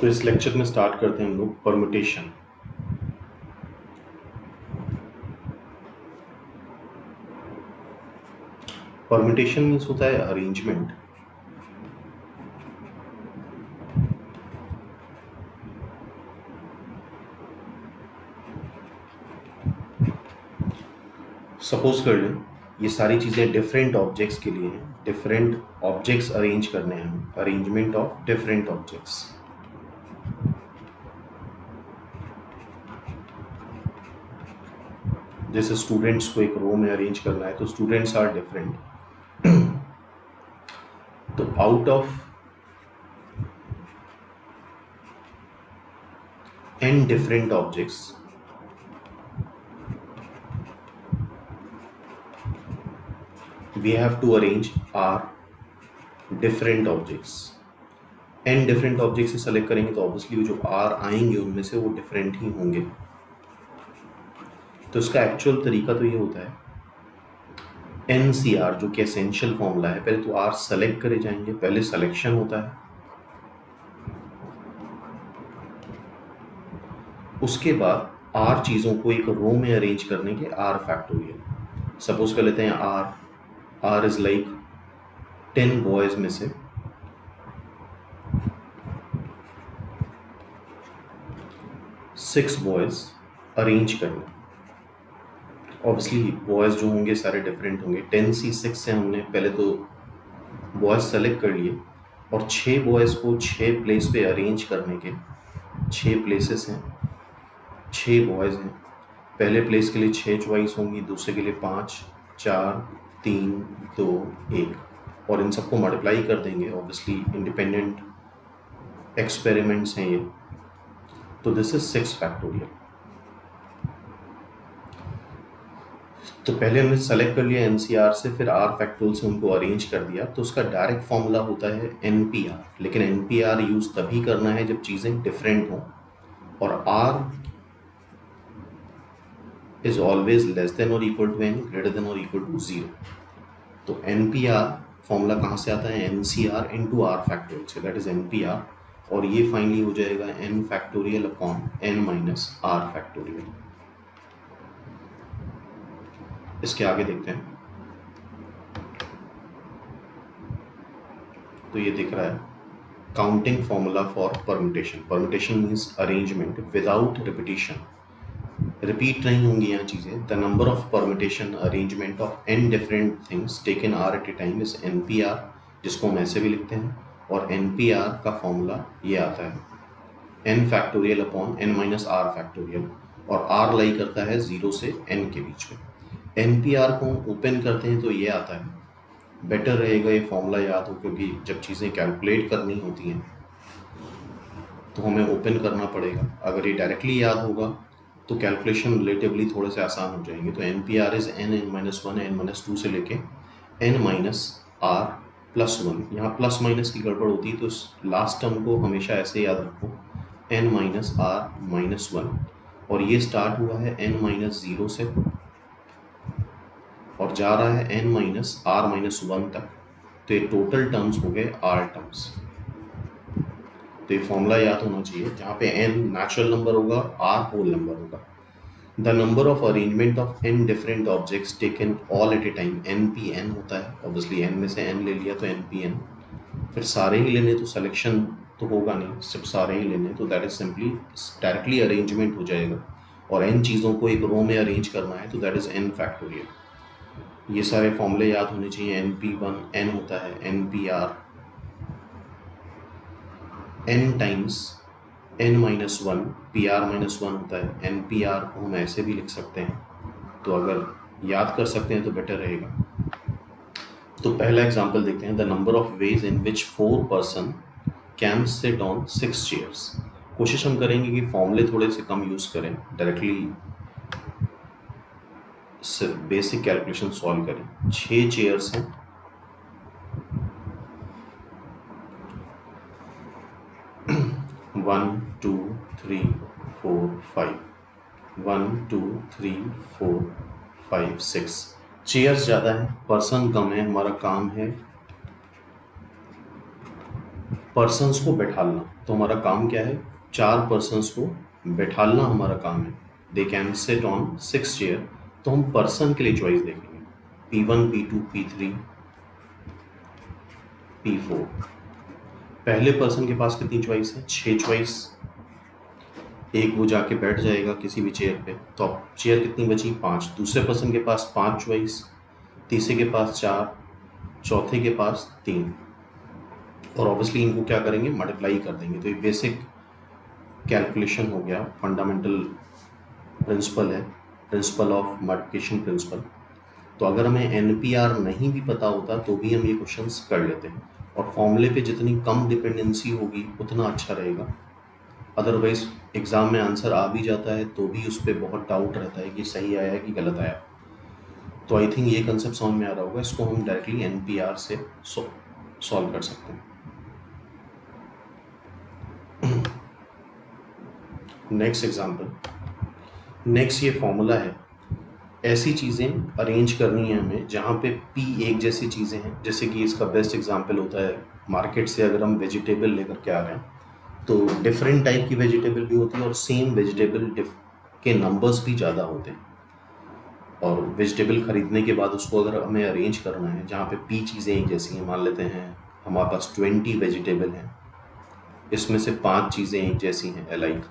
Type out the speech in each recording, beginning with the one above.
तो इस लेक्चर में स्टार्ट करते हैं हम लोग परम्यूटेशन। परम्यूटेशन मीन्स होता है अरेंजमेंट। सपोज कर लें ये सारी चीज़ें डिफरेंट ऑब्जेक्ट्स के लिए हैं, डिफरेंट ऑब्जेक्ट्स अरेंज करने हैं हमें, अरेंजमेंट ऑफ डिफरेंट ऑब्जेक्ट्स। जैसे स्टूडेंट्स को एक रो में अरेंज करना है तो स्टूडेंट्स आर डिफरेंट, तो out of n different objects we have to arrange r different objects। n different objects से सेलेक्ट करेंगे तो ऑब्वियसली जो r आएंगे उनमें से वो डिफरेंट ही होंगे। तो इसका एक्चुअल तरीका तो ये होता है NCR जो कि एसेंशियल फॉर्मूला है, पहले तो r सेलेक्ट करे जाएंगे, पहले सिलेक्शन होता है, उसके बाद r चीज़ों को एक रो में अरेंज करने के r फैक्टोरियल। सपोज कर लेते हैं r इज लाइक 10 बॉयज में से 6 बॉयज अरेंज करना। ऑब्वियसली बॉयज जो होंगे सारे डिफरेंट होंगे। 10C6 से हमने पहले तो बॉयज सेलेक्ट कर लिए और 6 बॉयज़ को 6 प्लेस पे अरेंज करने के 6 प्लेसेस हैं, 6 बॉयज़ हैं। पहले प्लेस के लिए 6 चॉइस होंगी, दूसरे के लिए 5, 4, 3, 2, 1 और इन सबको मल्टीप्लाई कर देंगे। ऑब्वियसली इंडिपेंडेंट एक्सपेरिमेंट्स हैं ये, तो दिस इज 6 फैक्टोरियल। तो पहले हमने सेलेक्ट कर लिया NCR से, फिर R फैक्टोरियल से उनको अरेंज कर दिया, तो उसका डायरेक्ट फॉर्मूला होता है NPR। लेकिन NPR यूज़ तभी करना है जब चीज़ें डिफरेंट हों और R is always less than or equal to n, greater than or equal to 0। तो NPR फॉर्मूला कहाँ से आता है? NCR इंटू R फैक्टोरियल से, दैट इज NPR। और ये फाइनली हो जाएगा n factorial upon n minus R factorial. इसके आगे देखते हैं, तो ये दिख रहा है counting formula for permutation. Permutation means arrangement without repetition, repeat नहीं होंगी यहाँ चीज़ें। The number of permutation arrangement of n different things taken r at a time is NPR, जिसको हम ऐसे भी लिखते हैं। और NPR का फॉर्मूला ये आता है n factorial upon n minus R factorial, और R लाई करता है 0 से n के बीच में। NPR को ओपन करते हैं तो ये आता है। बेटर रहेगा ये फॉर्मूला याद हो, क्योंकि जब चीज़ें कैलकुलेट करनी होती हैं तो हमें ओपन करना पड़ेगा। अगर ये डायरेक्टली याद होगा तो कैलकुलेशन रिलेटिवली थोड़े से आसान हो जाएंगे। तो NPR इज n-1 n-2 से लेके n-R प्लस 1। यहाँ प्लस माइनस की गड़बड़ होती है, तो इस लास्ट टर्म को हमेशा ऐसे याद रखो n-R-1, और ये स्टार्ट हुआ है n-0 से और जा रहा है n-R-1 तक। तो ये टोटल टर्म्स हो गए R टर्म्स। तो ये फॉर्मूला याद होना चाहिए, जहाँ पे n नेचुरल नंबर होगा, R होल नंबर होगा। The number of arrangement of n different objects taken all at a time NPN होता है। ऑब्वियसली n में से n ले लिया तो NPN, फिर सारे ही लेने तो सिलेक्शन तो होगा नहीं, सिर्फ सारे ही लेने, तो that is simply directly arrangement हो जाएगा। और n चीज़ों को एक रो में अरेंज करना है तो दैट इज n फैक्टोरियल। ये सारे फॉर्मूले याद होने चाहिए। NP1 n होता है, NPR n times n-1 PR-1 होता है। NPR को हम ऐसे भी लिख सकते हैं, तो अगर याद कर सकते हैं तो बेटर रहेगा। तो पहला एग्जांपल देखते हैं, the number of ways in which 4 person can sit on 6 chairs. कोशिश हम करेंगे कि फॉर्मूले थोड़े से कम यूज़ करें, डायरेक्टली सिर्फ बेसिक कैलकुलेशन सॉल्व करें। 6 चेयर्स हैं, 1 2 3 4 5, 1 2 3 4 5 6। चेयर्स ज़्यादा है, पर्सन कम है। हमारा काम है पर्सन्स को बैठालना, तो तो हमारा काम क्या है, 4 पर्सन्स को बैठालना हमारा काम है। They can sit on 6 chair. तो हम पर्सन के लिए चॉइस देखेंगे, P1, P2, P3, P4। पहले पर्सन के पास कितनी चॉइस है, 6 चॉइस। एक वो जाके बैठ जाएगा किसी भी चेयर पे, तो अब चेयर कितनी बची, 5। दूसरे पर्सन के पास 5 चॉइस, तीसरे के पास 4, चौथे के पास 3, और ऑब्वियसली इनको क्या करेंगे, मल्टीप्लाई कर देंगे। तो ये बेसिक कैलकुलेशन हो गया, फंडामेंटल प्रिंसिपल है, प्रिंसिपल ऑफ मल्टीप्लिकेशन प्रिंसिपल। तो अगर हमें NPR नहीं भी पता होता तो भी हम ये क्वेश्चंस कर लेते हैं, और फॉर्मूले पे जितनी कम डिपेंडेंसी होगी उतना अच्छा रहेगा। अदरवाइज एग्ज़ाम में आंसर आ भी जाता है तो भी उस पर बहुत डाउट रहता है कि सही आया कि गलत आया। तो आई थिंक ये कंसेप्ट समझ में आ रहा होगा, इसको हम डायरेक्टली NPR से सॉल्व कर सकते हैं। नेक्स्ट एग्जाम्पल, नेक्स्ट ये फॉर्मूला है, ऐसी चीज़ें अरेंज करनी है हमें जहाँ पे P एक जैसी चीज़ें हैं। जैसे कि इसका बेस्ट एग्जाम्पल होता है, मार्केट से अगर हम वेजिटेबल लेकर के आ रहे हैं तो डिफरेंट टाइप की वेजिटेबल भी होती है और सेम वेजिटेबल के नंबर्स भी ज़्यादा होते हैं। और वेजिटेबल ख़रीदने के बाद उसको अगर हमें अरेंज करना है जहाँ पे P चीज़ें एक जैसी हैं, मान लेते हैं हमारे पास 20 वेजिटेबल हैं, इसमें से 5 चीज़ें एक जैसी हैं, लाइक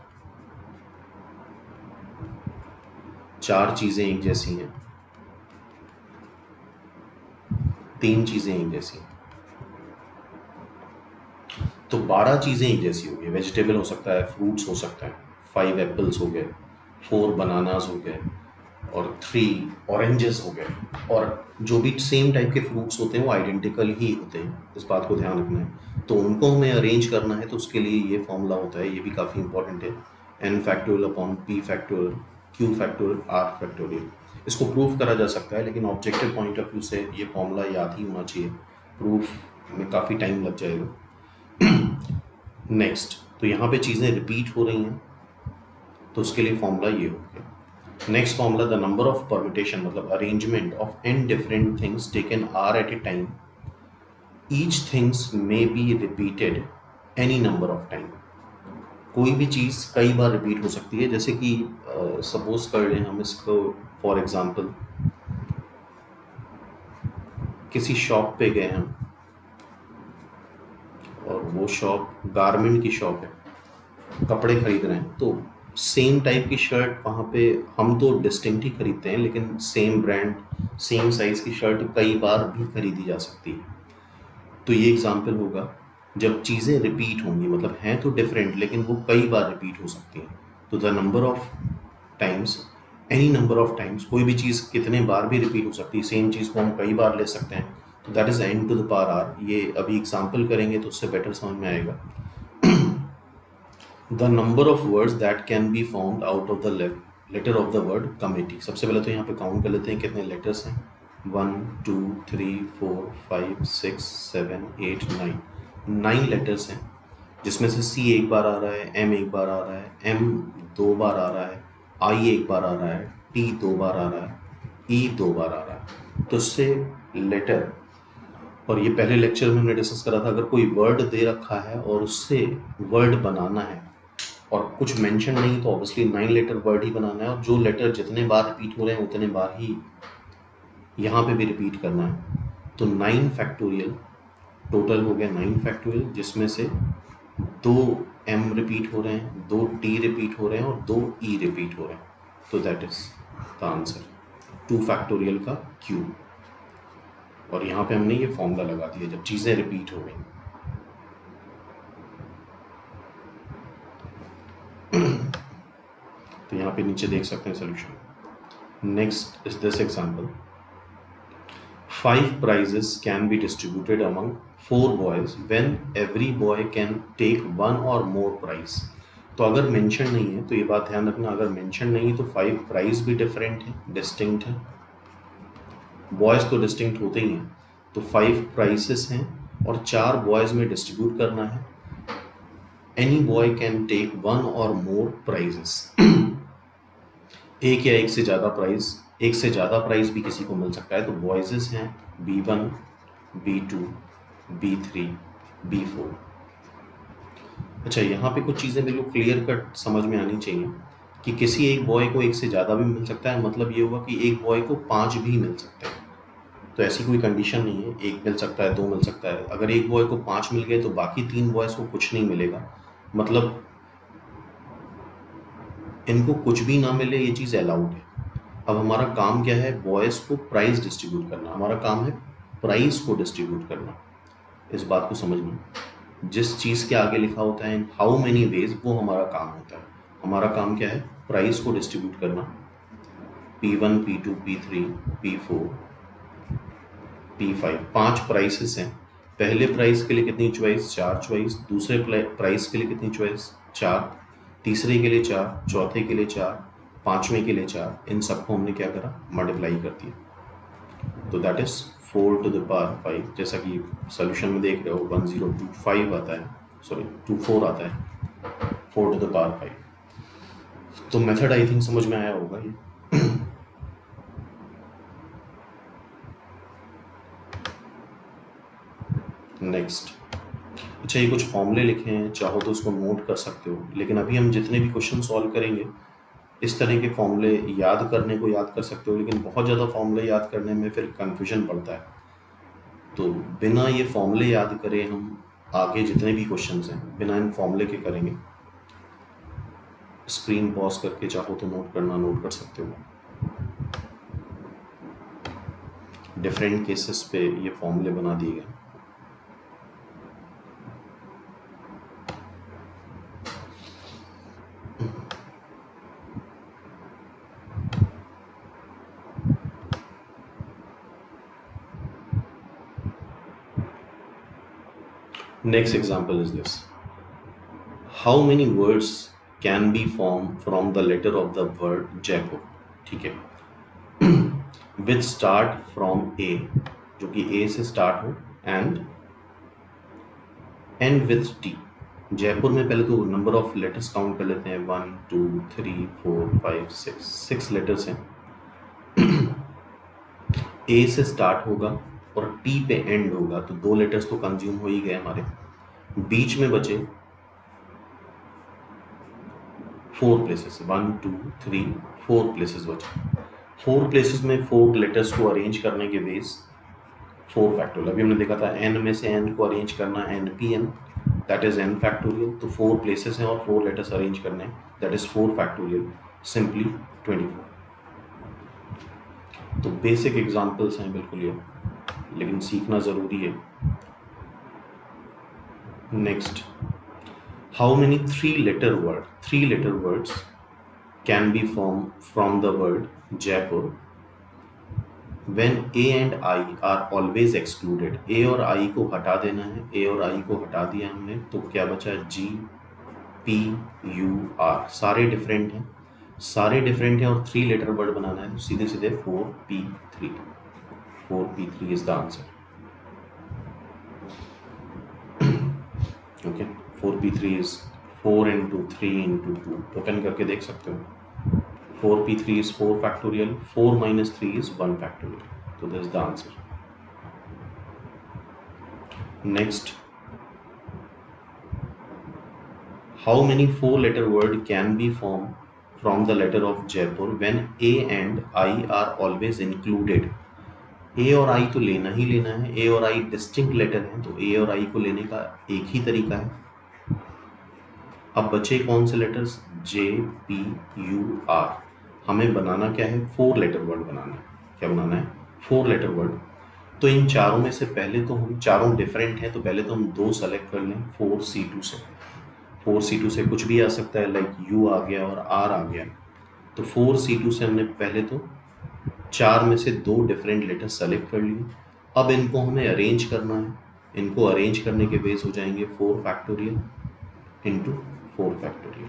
4 चीज़ें एक जैसी हैं, 3 चीज़ें एक जैसी हैं, तो 12 चीज़ें एक जैसी हो गई। वेजिटेबल हो सकता है, फ्रूट्स हो सकता है, 5 एप्पल्स हो गए, 4 बनानास हो गए, और 3 ऑरेंजेस हो गए। और जो भी सेम टाइप के फ्रूट्स होते हैं वो आइडेंटिकल ही होते हैं, इस बात को ध्यान रखना है। तो उनको हमें अरेंज करना है, तो उसके लिए ये फॉर्मूला होता है, ये भी काफ़ी इंपॉर्टेंट है, n factorial upon p factorial q factorial r factorial. इसको प्रूफ करा जा सकता है, लेकिन ऑब्जेक्टिव पॉइंट ऑफ व्यू से ये फॉर्मूला याद ही होना चाहिए, प्रूफ में काफ़ी टाइम लग जाएगा। नेक्स्ट, तो यहाँ पे चीज़ें रिपीट हो रही हैं, तो उसके लिए फॉर्मूला ये हो गया। Next formula, the number of permutation मतलब arrangement of n different things taken r at a time, each things may be repeated any number of time. कोई भी चीज़ कई बार रिपीट हो सकती है, जैसे कि सपोज कर लें हम इसको, फॉर एग्जांपल किसी शॉप पे गए हम, और वो शॉप गारमेंट की शॉप है, कपड़े खरीद रहे हैं, तो सेम टाइप की शर्ट वहाँ पे हम तो डिस्टिंक्ट ही खरीदते हैं, लेकिन सेम ब्रांड सेम साइज़ की शर्ट कई बार भी खरीदी जा सकती है। तो ये एग्जांपल होगा जब चीज़ें रिपीट होंगी, मतलब हैं तो डिफरेंट लेकिन वो कई बार रिपीट हो सकती हैं। तो the number of times, any number of times, कोई भी चीज़ कितने बार भी रिपीट हो सकती है, सेम चीज़ को हम कई बार ले सकते हैं, तो that is n to the power r। ये अभी एग्जांपल करेंगे तो उससे बेटर समझ में आएगा। The number of words that can be found out of the letter of the word committee. सबसे पहले तो यहाँ पे काउंट कर लेते हैं कितने लेटर्स हैं, 1 2 3 4 5 6 7 8 9, 9 लेटर्स हैं, जिसमें से C एक बार आ रहा है, M एक बार आ रहा है, M 2 बार आ रहा है, I एक बार आ रहा है, T 2 बार आ रहा है, E 2 बार आ रहा है। तो उससे लेटर, और ये पहले लेक्चर में हमने डिस्कस करा था, अगर कोई वर्ड दे रखा है और उससे वर्ड बनाना है और कुछ मेंशन नहीं, तो ऑब्वियसली 9 लेटर वर्ड ही बनाना है, और जो लेटर जितने बार रिपीट हो रहे हैं उतने बार ही यहाँ पे भी रिपीट करना है। तो 9 फैक्टोरियल टोटल हो गया, 9 फैक्टोरियल, जिसमें से 2 M रिपीट हो रहे हैं, 2 T रिपीट हो रहे हैं और 2 E रिपीट हो रहे हैं। तो that is the answer, 2 factorial का Q। और यहाँ पे हमने ये फॉर्मूला लगा दिया जब चीज़ें रिपीट हो गई। तो यहाँ पे नीचे देख सकते हैं solution. Next is this example, 5 prizes can be distributed among 4 boys when every boy can take 1 or more prize। तो अगर मेंशन नहीं है तो ये बात ध्यान रखना, अगर मेंशन नहीं तो 5 प्राइज भी डिफरेंट है, डिस्टिंक्ट है, बॉयज़ तो डिस्टिंक्ट होते ही हैं, तो 5 प्राइसेस हैं और 4 बॉयज़ में डिस्ट्रीब्यूट करना है। एनी बॉय कैन टेक 1 और मोर प्राइजेस, एक या एक से ज़्यादा प्राइज, एक से ज़्यादा प्राइज भी किसी को मिल सकता है। तो बॉयजेस हैं B1, B2, B3, B4। अच्छा, यहाँ पे कुछ चीज़ें बिल्कुल क्लियर कट समझ में आनी चाहिए कि किसी एक बॉय को एक से ज़्यादा भी मिल सकता है, मतलब ये हुआ कि एक बॉय को 5 भी मिल सकते हैं। तो ऐसी कोई कंडीशन नहीं है, 1 मिल सकता है, 2 मिल सकता है। अगर एक बॉय को 5 मिल गए तो बाकी 3 बॉयज़ को कुछ नहीं मिलेगा। मतलब इनको कुछ भी ना मिले, ये चीज़ अलाउड है। अब हमारा काम क्या है? बॉयज़ को प्राइज़ डिस्ट्रीब्यूट करना। हमारा काम है प्राइज़ को डिस्ट्रीब्यूट करना। इस बात को समझना। जिस चीज़ के आगे लिखा होता है इन हाउ मेनी वेज, वो हमारा काम होता है। हमारा काम क्या है? प्राइस को डिस्ट्रीब्यूट करना। P1, P2, P3, P4, P5, 5 prices हैं। पहले प्राइस के लिए कितनी चॉइस? 4 चॉइस। दूसरे प्राइस के लिए कितनी चॉइस? 4। तीसरे के लिए 4, चौथे के लिए 4, पांचवें के लिए 4। इन सबको हमने क्या करा? मल्टीप्लाई कर दिया। तो that is 4 to the power 5। जैसा कि सोल्यूशन में देख रहे हो 1025 आता है, सॉरी 24 आता है, 4 टू द पावर 5। तो मेथड आई थिंक समझ में आया होगा ये। नेक्स्ट, अच्छा ये कुछ फॉर्मूले लिखे हैं, चाहो तो उसको नोट कर सकते हो, लेकिन अभी हम जितने भी क्वेश्चन सॉल्व करेंगे इस तरह के फॉर्मूले याद करने को याद कर सकते हो, लेकिन बहुत ज़्यादा फॉर्मूले याद करने में फिर कन्फ्यूजन पड़ता है। तो बिना ये फॉर्मूले याद करे हम आगे जितने भी क्वेश्चंस हैं बिना इन फॉर्मूले के करेंगे। स्क्रीन पॉज करके चाहो तो नोट करना, नोट कर सकते हो। डिफरेंट केसेस पे ये फॉर्मूले बना दिए गए। Next example is this. How many words can be formed from the letter of the word Jaipur? ठीक है। Which start from A, जो कि A से स्टार्ट हो, and end with T। Jaipur में पहले तो नंबर ऑफ लेटर्स काउंट कर लेते हैं। 1 2 3 4 5 6 लेटर्स हैं। A से स्टार्ट होगा और T पे एंड होगा, तो 2 लेटर्स तो कंज्यूम हो ही गए हमारे। बीच में बचे 4 प्लेसेस, 1 2 3 4 प्लेसेस बचे। 4 प्लेसेस में 4 लेटर्स को अरेंज करने के बेस 4 फैक्टोरियल। अभी हमने देखा था n में से n को अरेंज करना, NPN, that is n factorial. तो 4 प्लेसेस हैं और 4 लेटर्स अरेंज करने हैं, दैट इज 4 फैक्टोरियल, सिंपली 24। तो बेसिक एग्जांपल्स हैं बिल्कुल ये, लेकिन सीखना ज़रूरी है। Next, how many 3 letter words can be form from the word Jaipur when A and I are always excluded। A और I को हटा देना है, A और I को हटा दिया हमने, तो क्या बचा? G P U R। सारे डिफरेंट हैं और 3 लेटर वर्ड बनाना है, तो सीधे सीधे 4P3। 4P3 is the answer. Okay, 4P3 is 4 into 3 into 2। Open करके देख सकते हो। 4P3 is 4 factorial, 4 minus 3 is 1 factorial. So this is the answer. Next, how many 4-letter word can be formed from the letter of Jaipur when A and I are always included? A और I तो लेना ही लेना है, A और I distinct letter हैं, तो A और I को लेने का एक ही तरीका है। अब बचे कौन से letters? J P U R। हमें बनाना क्या है? 4 लेटर वर्ड बनाना है। क्या बनाना है? 4 लेटर वर्ड। तो इन चारों में से पहले तो हम, चारों डिफरेंट हैं, तो पहले तो हम 2 सेलेक्ट कर लें 4C2 से। 4C2 से कुछ भी आ सकता है, लाइक U आ गया और R आ गया। तो 4C2 से हमने पहले तो 4 में से 2 डिफरेंट लेटर सेलेक्ट कर लिए। अब इनको हमें अरेंज करना है। इनको अरेंज करने के बेस हो जाएंगे 4 फैक्टोरियल इंटू 4 फैक्टोरियल।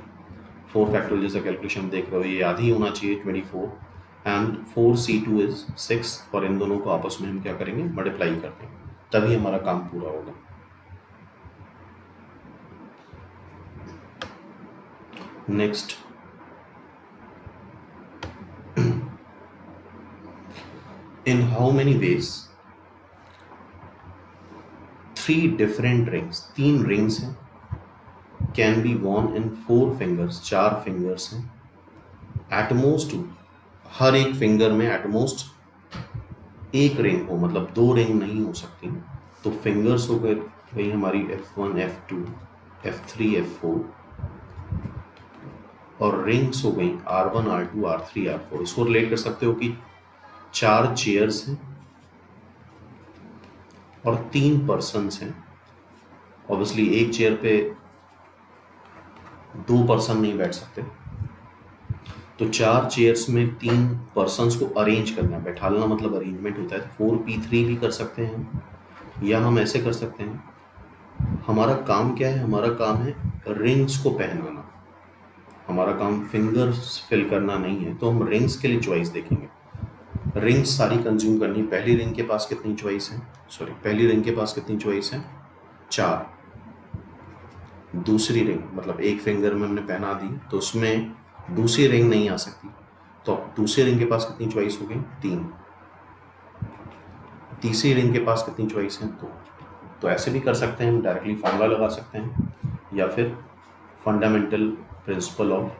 4 फैक्टोरियल जैसा कैलकुलेशन देख रहे हो, ये आधी होना चाहिए 24, एंड 4C2 इज 6, और इन दोनों को आपस में हम क्या करेंगे? मल्टीप्लाई कर देंगे, तभी हमारा काम पूरा होगा। Next, in how many ways 3 different rings, 3 rings हैं, can be worn in 4 fingers, 4 fingers हैं, एटमोस्ट हर एक फिंगर में एटमोस्ट एक रिंग हो, मतलब 2 रिंग नहीं हो सकती। तो फिंगर्स हो गए भाई हमारी F1 F2 F3 F4, और रिंग्स हो गई R1 R2 R3 R4। इसको रिलेट कर सकते हो कि 4 चेयर्स हैं और 3 पर्सन्स हैं। ऑब्वियसली एक चेयर पे 2 पर्सन नहीं बैठ सकते, तो 4 चेयर्स में 3 पर्सन्स को अरेंज करना है। बैठालना मतलब अरेंजमेंट होता है। 4P3 भी कर सकते हैं, या हम ऐसे कर सकते हैं। हमारा काम क्या है? हमारा काम है रिंग्स को पहनाना, हमारा काम फिंगर्स फिल करना नहीं है। तो हम रिंग्स के लिए चॉइस देखेंगे। रिंग्स सारी कंज्यूम करनी। पहली रिंग के पास कितनी चॉइस है? पहली रिंग के पास कितनी चॉइस है? 4। दूसरी रिंग मतलब एक फिंगर में हमने पहना दी, तो उसमें दूसरी रिंग नहीं आ सकती, तो दूसरी रिंग के पास कितनी चॉइस हो गई? 3। तीसरी रिंग के पास कितनी चॉइस है? 2। तो ऐसे भी कर सकते हैं, हम डायरेक्टली फॉर्मूला लगा सकते हैं, या फिर fundamental principle of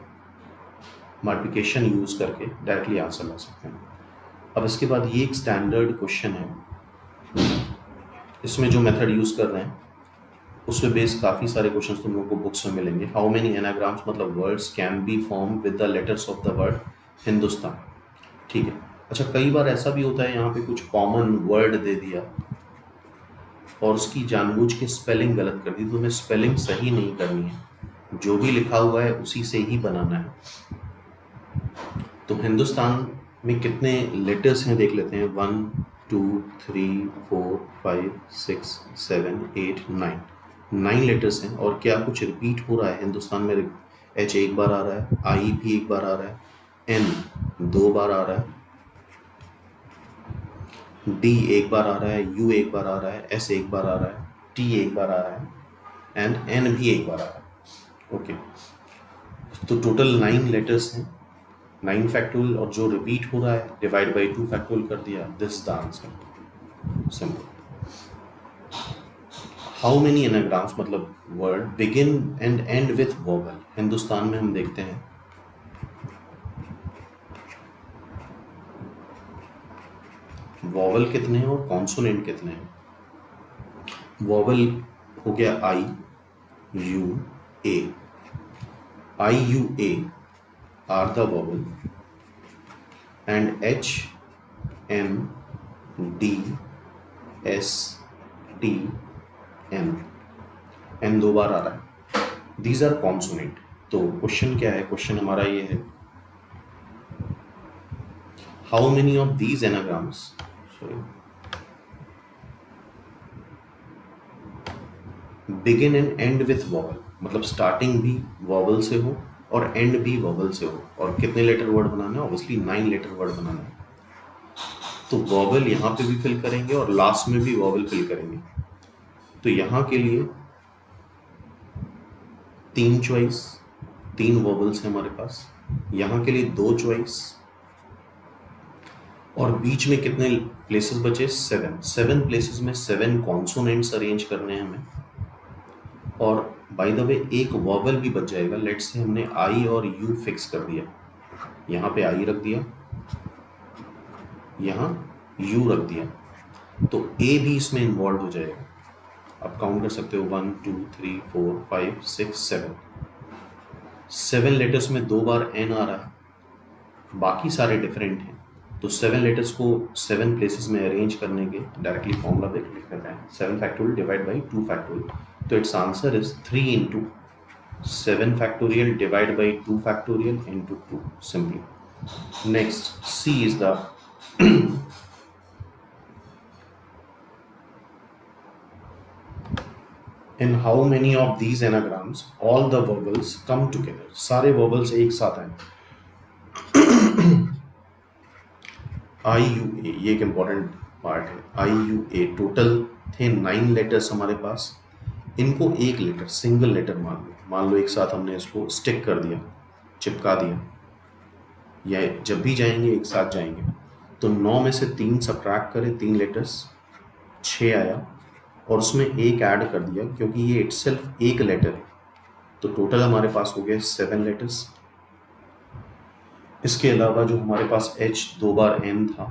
multiplication use करके डायरेक्टली आंसर ला सकते हैं। अब इसके बाद ये एक स्टैंडर्ड क्वेश्चन है, इसमें जो मेथड यूज़ कर रहे हैं उस पे बेस काफ़ी सारे क्वेश्चंस तुम लोगों को बुक्स में मिलेंगे। हाउ मेनी एनाग्राम्स मतलब words can be form with the letters of the word Hindustan. ठीक है। अच्छा, कई बार ऐसा भी होता है यहाँ पे कुछ कॉमन वर्ड दे दिया और उसकी जानबूझ के स्पेलिंग गलत कर दी, तो हमें स्पेलिंग सही नहीं करनी है, जो भी लिखा हुआ है उसी से ही बनाना है। तो हिंदुस्तान में कितने लेटर्स हैं देख लेते हैं। 1 2 3 4 5 6 7 8 9 9 लेटर्स हैं। और क्या कुछ रिपीट हो रहा है हिंदुस्तान में? H एक बार आ रहा है, I भी एक बार आ रहा है, N 2 बार आ रहा है, D एक बार आ रहा है, U एक बार आ रहा है, S एक बार आ रहा है, T एक बार आ रहा है, एंड N भी एक बार आ रहा है। ओके, तो टोटल 9 लेटर्स हैं, 9 फैक्टोरियल, और जो रिपीट हो रहा है डिवाइड बाई 2 फैक्टोरियल कर दिया। This the answer, simple. How many anagrams मतलब word begin and end with vowel. Hindustan में हम देखते हैं वोवल कितने हैं और कॉन्सोनेंट कितने हैं। वोवल हो गया I U A, I U A are the vowel, and H N D S T N, N 2 बार आ रहा है। These are consonant। तो क्वेश्चन क्या है? क्वेश्चन हमारा ये है, how many of these anagrams begin and end with vowel, मतलब starting भी वॉवल से हो और एंड भी वॉवल से हो। और कितने लेटर वर्ड बनाना है? ऑब्वियसली 9 लेटर वर्ड बनाना है। तो वॉवल यहाँ पे भी फिल करेंगे और लास्ट में भी वॉवल फिल करेंगे। तो यहाँ के लिए 3 चॉइस, 3 वॉवल्स हैं हमारे पास। यहाँ के लिए 2 चॉइस, और बीच में कितने प्लेसेस बचे? 7 प्लेसेस में 7 कॉन्सोनेंट्स अरेंज करने हैं हमें। और बाय द वे एक वॉवल भी बच जाएगा। लेट्स से हमने I और U फिक्स कर दिया, यहाँ पे I रख दिया, यहाँ U रख दिया, तो A भी इसमें इन्वॉल्व हो जाएगा। आप काउंट कर सकते हो 1 2 3 4 5 6 7। 7 लेटर्स में 2 बार N आ रहा है, बाकी सारे डिफरेंट हैं। तो 7 लेटर्स को 7 प्लेसेस में अरेंज करने के डायरेक्टली फॉर्मूला देख लेते हैं। 7 फैक्टोरियल डिवाइड बाई 2 फैक्टोरियल, तो it's answer is 3 into 7 factorial divided by 2 factorial into 2 simply. Next, C is the in how many of these anagrams all the vowels come together। सारे vowels एक साथ आए। I U A, ये एक important part है। I U A total थे 9 letters हमारे पास। इनको एक लेटर, सिंगल लेटर मान लो एक साथ हमने इसको स्टिक कर दिया, चिपका दिया, या जब भी जाएंगे एक साथ जाएंगे। तो 9 में से 3 सब्ट्रैक्ट करें, 3 लेटर्स, 6 आया, और उसमें एक ऐड कर दिया क्योंकि ये इटसेल्फ एक लेटर है। तो टोटल हमारे पास हो गया 7 लेटर्स। इसके अलावा जो हमारे पास h 2 बार n था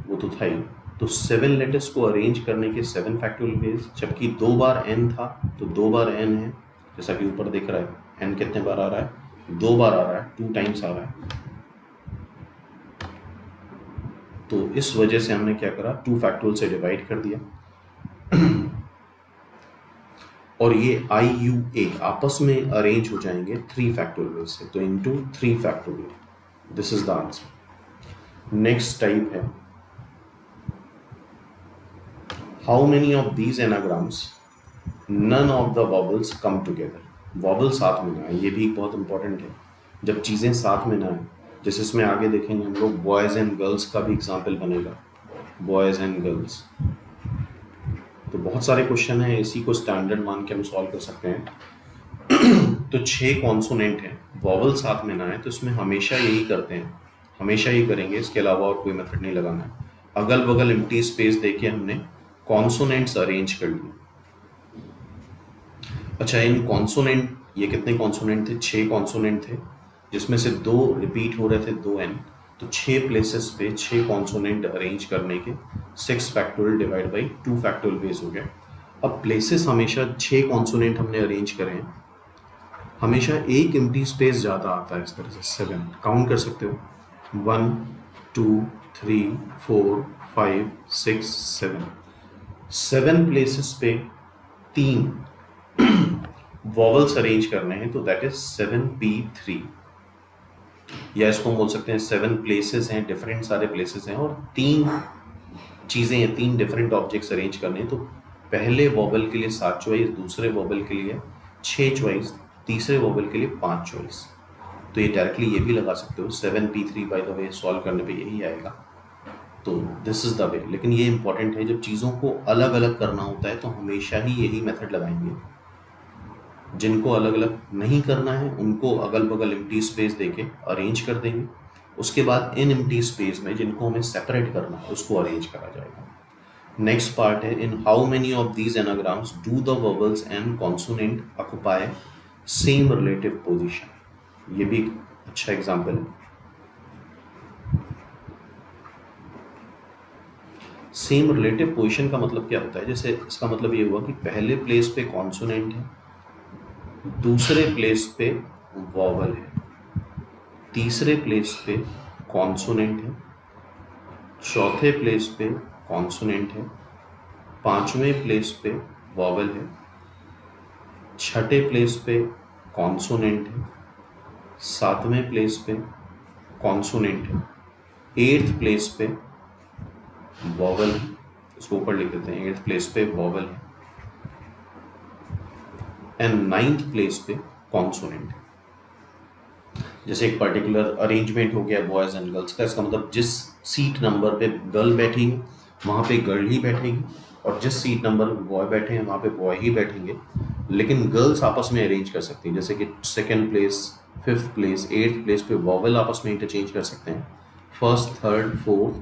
वो तो था ही, तो 7 लेटर्स को अरेंज करने के 7 फैक्टोरियल वेज, जबकि 2 बार n था तो 2 बार n है, जैसा कि ऊपर दिख रहा है n कितने बार आ रहा है, 2 बार आ रहा है, 2 टाइम्स आ रहा है। तो इस वजह से हमने क्या करा, 2 फैक्टोरियल से डिवाइड कर दिया और ये i u a आपस में अरेंज हो जाएंगे 3 फैक्टोरियल वेज से, तो into 3 factorial, this is the answer. Next type है how many of these anagrams none of the vowels come together. Vowel साथ में ना आए, ये भी बहुत इंपॉर्टेंट है। जब चीज़ें साथ में ना आए, जैसे इसमें आगे देखेंगे हम लोग बॉयज़ एंड गर्ल्स का भी एग्जाम्पल बनेगा, बॉयज़ एंड गर्ल्स। तो बहुत सारे क्वेश्चन हैं, इसी को स्टैंडर्ड मान के हम सॉल्व कर सकते हैं। तो 6 कॉन्सोनेंट हैं, वॉवल साथ में ना आए, तो इसमें हमेशा यही करते हैं, हमेशा ही करेंगे, इसके अलावा और कोई मेथड नहीं लगाना है। अगल बगल एम्प्टी स्पेस देके हमने कॉन्सोनेंट्स अरेंज कर लिए। अच्छा, इन कॉन्सोनेंट, ये कितने कॉन्सोनेंट थे, 6 कॉन्सोनेंट थे, जिसमें से 2 रिपीट हो रहे थे, 2n, तो 6 प्लेसेस पे 6 कॉन्सोनेंट अरेंज करने के 6 factorial divide by 2 factorial veg हो गया। अब प्लेसेस हमेशा 6 कॉन्सोनेंट हमने अरेंज करे हैं, हमेशा एक एम्प्टी स्पेस ज़्यादा आता है, इस तरह से 7 काउंट कर सकते हो, 1 2 3 4 5 6 7 प्लेसेस पे 3 वॉवल्स अरेंज करने हैं, तो दैट इज 7p3, या इसको हम बोल सकते हैं 7 प्लेसेस हैं, डिफरेंट सारे प्लेसेस हैं, और 3 चीज़ें हैं, 3 डिफरेंट ऑब्जेक्ट्स अरेंज करने हैं। तो पहले वॉवल के लिए 7 चॉइस, दूसरे वॉवल के लिए 6 चॉइस, तीसरे वॉवल के लिए 5 चॉइस। तो ये डायरेक्टली ये भी लगा सकते हो, 7p3 by the way solve करने पे यही आएगा। तो दिस इज़ द वे। लेकिन ये इंपॉर्टेंट है, जब चीज़ों को अलग अलग करना होता है तो हमेशा ही यही मेथड लगाएंगे। जिनको अलग अलग नहीं करना है उनको अगल बगल एम्प्टी स्पेस देके अरेंज कर देंगे। उसके बाद इन एम्प्टी स्पेस में जिनको हमें सेपरेट करना है उसको अरेंज करा जाएगा। नेक्स्ट पार्ट है, in how many of these anagrams do the verbals and consonant occupy same relative position. ये भी अच्छा एग्जाम्पल है। सेम रिलेटिव पोजीशन का मतलब क्या होता है, जैसे इसका मतलब ये हुआ कि पहले प्लेस पे कॉन्सोनेंट है, दूसरे प्लेस पे वॉवल है, तीसरे प्लेस पे कॉन्सोनेंट है, चौथे प्लेस पे कॉन्सोनेंट है, पांचवें प्लेस पे वॉवल है, छठे प्लेस पे कॉन्सोनेंट है, सातवें प्लेस पे कॉन्सोनेंट है, 8th प्लेस पे वॉवल है, इसको ऊपर लिख देते हैं, 8th प्लेस पे वॉवल है, एंड 9th प्लेस पे कॉन्सोनेंट है। जैसे एक पर्टिकुलर अरेंजमेंट हो गया बॉयज़ एंड गर्ल्स का, इसका मतलब जिस सीट नंबर पे गर्ल बैठेंगे वहाँ पे गर्ल ही बैठेगी, और जिस सीट नंबर पे बॉय बैठे हैं वहाँ पे बॉय ही बैठेंगे। लेकिन गर्ल्स आपस में अरेंज कर सकती हैं, जैसे कि 2nd place, 5th place, 8th place पे वॉवल आपस में इंटरचेंज कर सकते हैं। 1st, 3rd, 4th,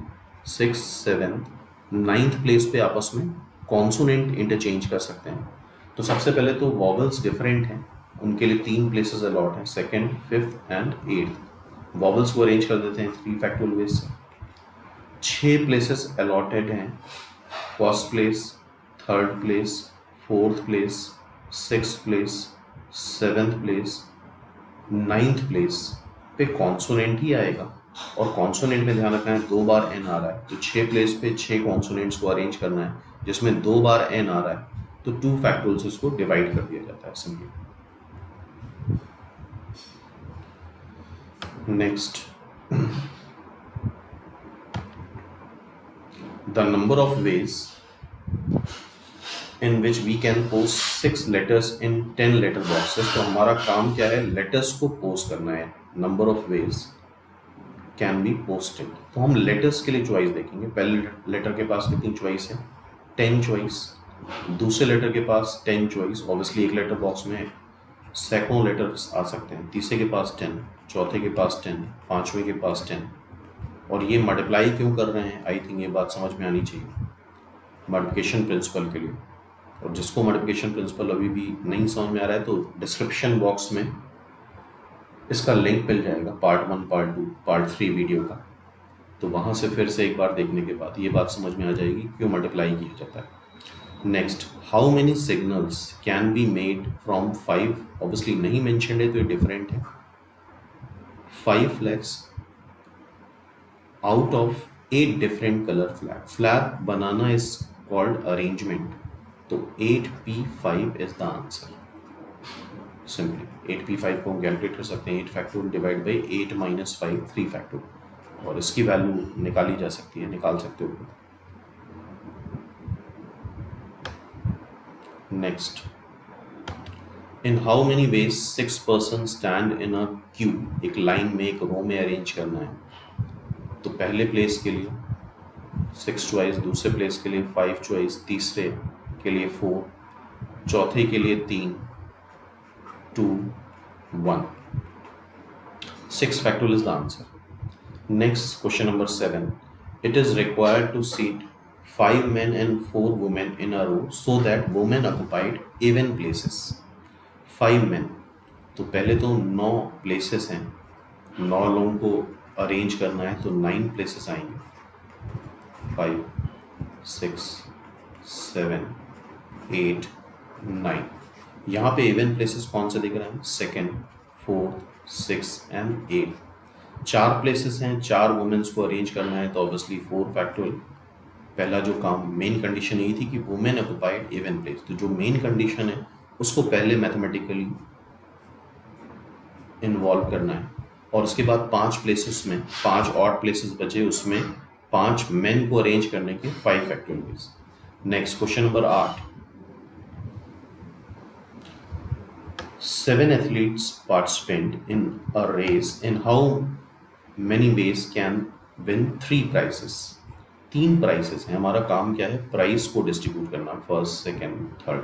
6th, 7th, 9th place पे आपस में कॉन्सोनेंट इंटरचेंज कर सकते हैं। तो सबसे पहले तो वॉवल्स डिफरेंट हैं, उनके लिए 3 प्लेसेस अलॉट हैं, 2nd, 5th and 8th। Vowels को अरेंज कर देते हैं 3 फैक्टोरियल वेज से। 6 प्लेसेस अलॉटेड हैं, 1st place, 3rd place, 4th place, 6th place, 7th place, 9th place पे कॉन्सोनेंट ही आएगा। और कॉन्सोनेंट में ध्यान रखना है 2 बार n आ रहा है, तो 6 प्लेस पे 6 कॉन्सोनेंट्स को अरेंज करना है, जिसमें 2 बार n आ रहा है, तो 2 फैक्टोरियल से इसको डिवाइड कर दिया जाता है simply. Next, the number of ways in which we can post 6 letters in 10 letter boxes। तो हमारा काम क्या है, लेटर्स को पोस्ट करना है। Number of ways can be posted. तो हम लेटर्स के लिए चॉइस देखेंगे। पहले लेटर के पास कितनी चॉइस है, 10 चॉइस। दूसरे लेटर के पास 10 चॉइस, ऑब्वियसली एक लेटर बॉक्स में सैकड़ों लेटर्स आ सकते हैं। तीसरे के पास 10, चौथे के पास 10, पांचवें के पास 10। और ये मल्टीप्लाई क्यों कर रहे हैं, आई थिंक ये बात समझ में आनी चाहिए, मल्टीप्लिकेशन प्रिंसिपल के लिए। और जिसको मल्टीप्लिकेशन प्रिंसिपल अभी भी नहीं समझ में आ रहा है तो डिस्क्रिप्शन बॉक्स में इसका लिंक मिल जाएगा, पार्ट 1, पार्ट 2, पार्ट 3 वीडियो का। तो वहाँ से फिर से एक बार देखने के बाद ये बात समझ में आ जाएगी क्यों मल्टीप्लाई किया जाता है। Next, how many signals can be made from 5? Obviously नहीं मेंशन्ड है तो ये डिफरेंट है। 5 flags out of 8 different colour flag. Flag banana is called arrangement. तो 8p5 is the answer. Simply 8p5 को हम कैलकुलेट कर सकते हैं, 8 factorial divide by 8 minus 5, 3 factorial, और इसकी वैल्यू निकाली जा सकती है, निकाल सकते हो। Next, in how many veg 6 person stand in a Q? एक लाइन में, एक रो में अरेंज करना है। तो पहले प्लेस के लिए 6 चॉइस, दूसरे प्लेस के लिए 5 चॉइस, तीसरे के लिए 4, चौथे के लिए 3, 2, 1। 6 factorial is the answer. Next, question number 7. It is required to seat 5 men and 4 women in a row so that women occupied even places. 5 men, तो पहले तो 9 places हैं, 9 लोगों को अरेंज करना है तो 9 places आएंगे। 5, 6, 7, 8, 9। यहाँ पे इवन प्लेसेस कौन से दिख रहे हैं? 2nd, 4th, 6th and 8th। 4 places हैं, 4 वुमेन्स को अरेंज करना है तो ऑब्वियसली 4 फैक्टोरियल। पहला जो काम, मेन कंडीशन यही थी कि वुमेन ऑक्युपाइड इवन प्लेस, तो जो मेन कंडीशन है उसको पहले मैथमेटिकली इन्वॉल्व करना है, और उसके बाद 5 प्लेसेस में 5 ऑड प्लेसेस बचे, उसमें 5 मेन को अरेंज करने के 5 factorials. Next, question number 8। 7 athletes participate in a race. In how many ways can win 3 prizes? 3 prizes हैं। हमारा काम क्या है? प्राइज को डिस्ट्रीब्यूट करना, first, second, third.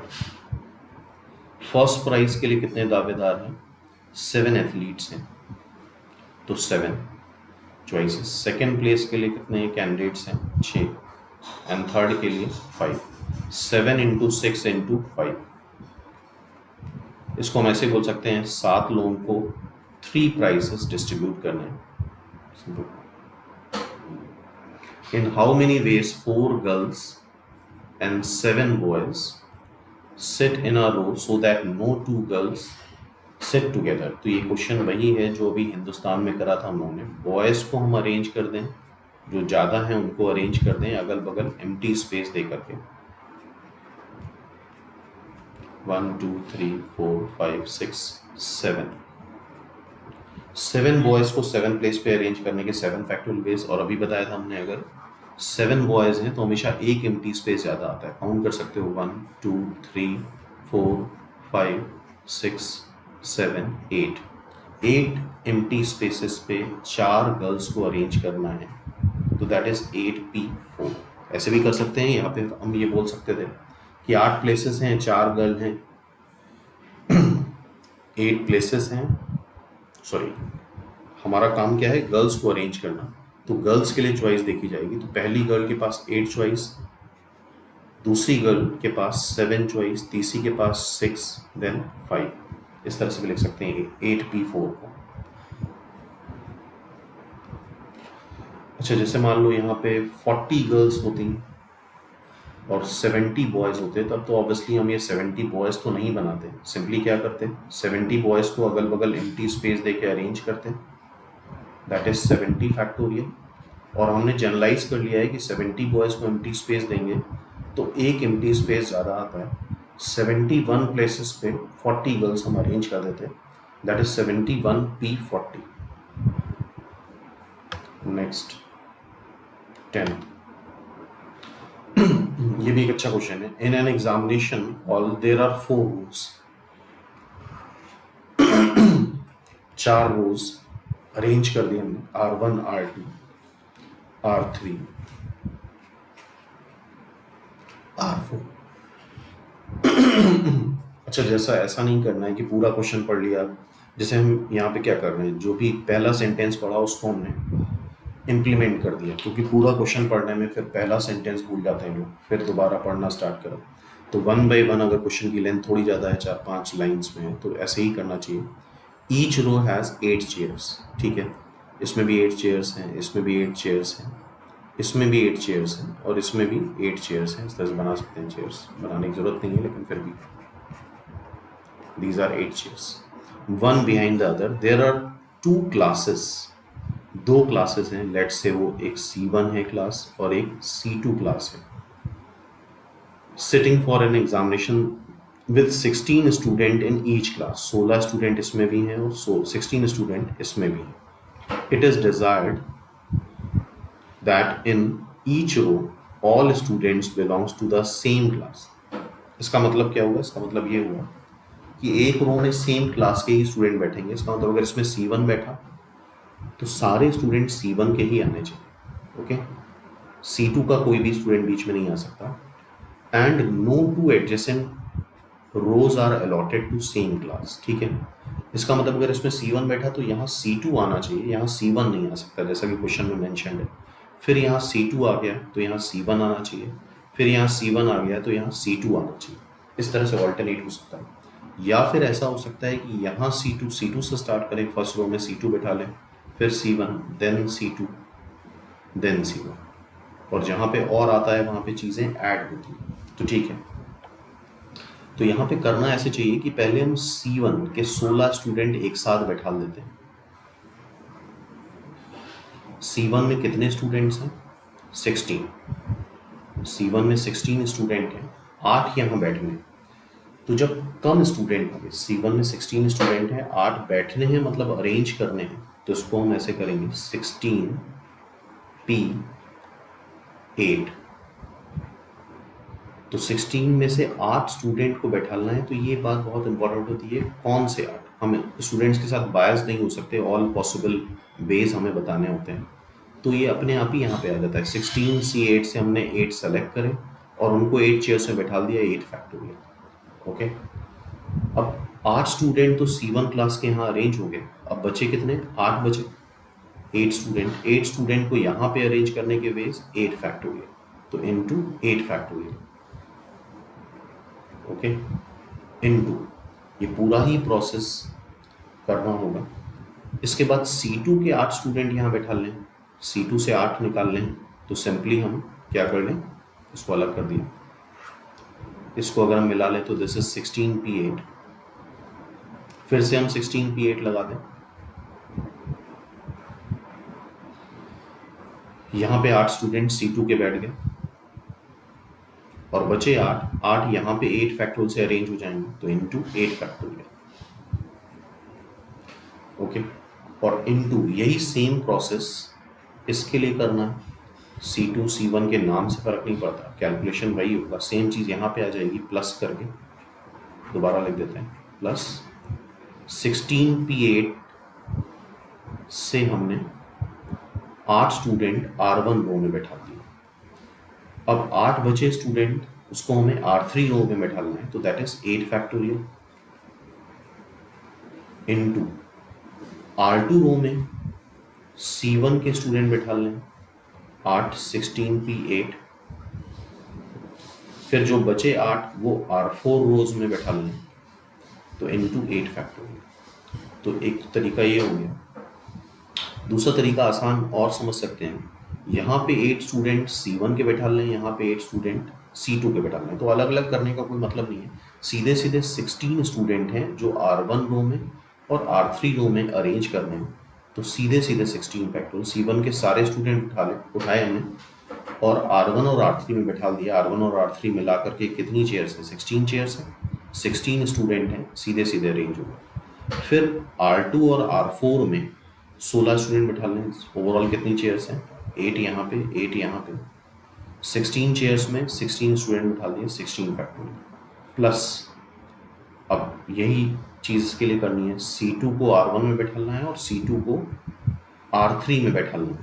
First prize के लिए कितने दावेदार हैं? 7 एथलीट्स हैं, तो 7 चॉइसेस। सेकंड प्लेस के लिए कितने कैंडिडेट्स हैं? 6, एंड थर्ड के लिए 5। 7 इंटू 6 इंटू 5, इसको हम ऐसे बोल सकते हैं 7 लोगों को 3 प्राइजेस डिस्ट्रीब्यूट करने हैं। In how many ways 4 girls and 7 boys sit in a row so that no 2 girls sit together? तो ये क्वेश्चन वही है जो अभी हिंदुस्तान में करा था हम लोगों ने। बॉयज़ को हम अरेंज कर दें, जो ज़्यादा हैं उनको अरेंज कर दें अगल बगल एम्प्टी स्पेस दे करके। 1, 2, 3, 4, 5, 6, 7। 7 बॉयज़ को 7 प्लेस पे अरेंज करने के 7 फैक्टोरियल वेज, और अभी बताया था हमने अगर 7 बॉयज़ हैं तो हमेशा एक एम्प्टी स्पेस ज़्यादा आता है। काउंट कर सकते हो 1, 2, 3, 4, 5, 6, 7, 8। 8 एम्प्टी स्पेसेस पे 4 गर्ल्स को अरेंज करना है, तो दैट इज 8p4। ऐसे भी कर सकते हैं, यहाँ पे हम ये बोल सकते थे कि 8 प्लेसेस हैं, 4 गर्ल हैं, 8 प्लेसेस हैं, सॉरी हमारा काम क्या है? गर्ल्स को अरेंज करना। तो गर्ल्स के लिए चॉइस देखी जाएगी, तो पहली गर्ल के पास 8 चॉइस, दूसरी गर्ल के पास 7 चॉइस, तीसरी के पास 6, देन 5। इस तरह से भी लिख सकते हैं 8p4 को। अच्छा, जैसे मान लो यहाँ पे 40 गर्ल्स होती और 70 बॉयज़ होते, तब तो ऑब्वियसली हम ये 70 बॉयज़ तो नहीं बनाते। सिंपली क्या करते? 70 बॉयज़ को अगल बगल एम्प्टी स्पेस दे के अरेंज करते, दैट इज 70 फैक्टोरियल। और हमने जनरलाइज कर लिया है कि 70 बॉयज़ को एम्प्टी स्पेस देंगे तो एक एम्प्टी स्पेस ज़्यादा आता है। 71 प्लेसेस पे 40 गर्ल्स हम अरेंज कर देते, दैट इज 71p40। नेक्स्ट, 10। ये भी एक अच्छा क्वेश्चन है। In an examination hall there are 4 rows. 4 rows arrange कर दिए हमने, R1, R2, R3, R4। अच्छा, जैसा ऐसा नहीं करना है कि पूरा क्वेश्चन पढ़ लिया। जैसे हम यहाँ पे क्या कर रहे हैं, जो भी पहला सेंटेंस पढ़ा उसको हमने इम्प्लीमेंट कर दिया, क्योंकि पूरा क्वेश्चन पढ़ने में फिर पहला सेंटेंस भूल जाते हैं लोग, फिर दोबारा पढ़ना स्टार्ट करो। तो 1/1 अगर क्वेश्चन की लेंथ थोड़ी ज़्यादा है, 4-5 लाइन्स में है, तो ऐसे ही करना चाहिए। ईच रो हैज़ 8 चेयर्स, ठीक है। इसमें भी 8 चेयर्स हैं, इसमें भी 8 चेयर्स हैं, इसमें भी 8 चेयर्स हैं, और इसमें भी 8 चेयर्स हैं। इस तरह से बना सकते हैं चेयर्स, बनाने की ज़रूरत नहीं है लेकिन फिर भी these are 8 chairs, one behind the other. There are 2 classes, 2 classes हैं। लेट्स से वो एक C1 है क्लास और एक C2 क्लास है। Sitting for an examination with 16 student in each class, 16 student इसमें भी हैं और 16 स्टूडेंट इसमें भी हैं। It is desired that in each row all students belongs to the same class. इसका मतलब क्या हुआ? इसका मतलब ये हुआ कि एक रो में सेम क्लास के ही स्टूडेंट बैठेंगे। इसका मतलब अगर इसमें C1 बैठा तो सारे स्टूडेंट C1 के ही आने चाहिए, ओके। C2 का कोई भी स्टूडेंट बीच में नहीं आ सकता। And no 2 adjacent rows are allotted to same class, ठीक है। इसका मतलब अगर इसमें C1 बैठा तो यहाँ C2 आना चाहिए, यहाँ C1 नहीं आ सकता, जैसा कि क्वेश्चन में मेंशन है। फिर यहाँ C2 आ गया तो यहाँ C1 आना चाहिए, फिर यहाँ C1 आ गया तो यहाँ C2 आना चाहिए। इस तरह से ऑल्टरनेट हो सकता है। या फिर ऐसा हो सकता है कि यहाँ C2 से स्टार्ट करें, फर्स्ट रो में C2 बैठा लें, फिर C1, then C2, then C1, और जहाँ पे और आता है वहाँ पे चीज़ें ऐड होती हैं। तो ठीक है, तो यहाँ पे करना ऐसे चाहिए कि पहले हम C1 के 16 स्टूडेंट एक साथ बैठा देते हैं। C1 में कितने स्टूडेंट्स हैं? 16। C1 में 16 स्टूडेंट हैं, 8 यहाँ बैठने हैं। तो जब कम स्टूडेंट होंगे, C1 में 16 स्टूडेंट हैं, 8 बैठने हैं, मतलब अरेंज करने हैं, तो इसको हम ऐसे करेंगे 16P8। तो 16 में से 8 स्टूडेंट को बैठाना है। तो ये बात बहुत इंपॉर्टेंट होती है, कौन से 8। हम स्टूडेंट्स के साथ बायस नहीं हो सकते, ऑल पॉसिबल वेज हमें बताने होते हैं। तो ये अपने आप ही यहाँ पे आ जाता है। 16C8 से हमने 8 सेलेक्ट करे और उनको 8 चेयर्स में बैठा दिया, 8 फैक्टोरियल, ओके। अब 8 स्टूडेंट तो C1 क्लास के यहाँ अरेंज हो गए। अब बचे कितने? 8 बचे, 8 स्टूडेंट को यहाँ पे अरेंज करने के वेज 8 फैक्टोरियल, तो इनटू 8 फैक्टोरियल, ओके, इनटू ये पूरा ही प्रोसेस करना होगा। इसके बाद C2 के 8 स्टूडेंट यहाँ बैठा लें, C2 से 8 निकाल लें, तो सिंपली हम क्या कर लें, इसको अलग कर दिया। इसको अगर हम मिला लें तो दिस इज 16P8। फिर से हम 16P8 लगा दें, यहाँ पे 8 स्टूडेंट C2 के बैठ गए और बचे 8 यहाँ पे 8 फैक्टोरियल से अरेंज हो जाएंगे, तो इनटू 8 फैक्टोरियल, ओके। और इनटू यही सेम प्रोसेस इसके लिए करना है। C2 C1 के नाम से फ़र्क नहीं पड़ता, कैलकुलेशन वही होगा, सेम चीज़ यहाँ पे आ जाएगी, प्लस करके दोबारा लिख देते हैं, प्लस 16P8 से हमने 8 स्टूडेंट R1 रो में बैठा दिए। अब 8 बचे स्टूडेंट, उसको हमें R3 रो में बैठाना है, तो that is 8 factorial into R2 रो में C1 के स्टूडेंट बैठा लें 8, 16P8। फिर जो बचे 8 वो R4 रोज में बैठा लें, तो इनटू 8 फैक्टोरियल। तो एक तरीका ये हो गया। दूसरा तरीका आसान और समझ सकते हैं, यहाँ पे 8 स्टूडेंट C1 के बैठा लें, यहाँ पे 8 स्टूडेंट C2 के बैठा लें। तो अलग अलग करने का कोई मतलब नहीं है, सीधे सीधे 16 स्टूडेंट हैं जो R1 रो में और R3 रो में अरेंज करने हैं, तो सीधे सीधे 16 फैक्टोरियल। C1 के सारे स्टूडेंट उठाए हमने और R1 और R3 में बैठा दिया। R1 और R3 मिला करके कितनी चेयर्स हैं? 16 चेयर्स हैं, 16 स्टूडेंट हैं, सीधे सीधे अरेंज हो गए। फिर R2 और R4 में 16 स्टूडेंट बैठा लें। ओवरऑल कितनी चेयर्स हैं? 8 यहाँ पे, 8 यहाँ पे, 16 चेयर्स में 16 स्टूडेंट बैठा दिए, 16 फैक्टोरियल। प्लस अब यही चीज़ इसके लिए करनी है, C2 को R1 में बैठाना है और C2 को R3 में बैठाना है।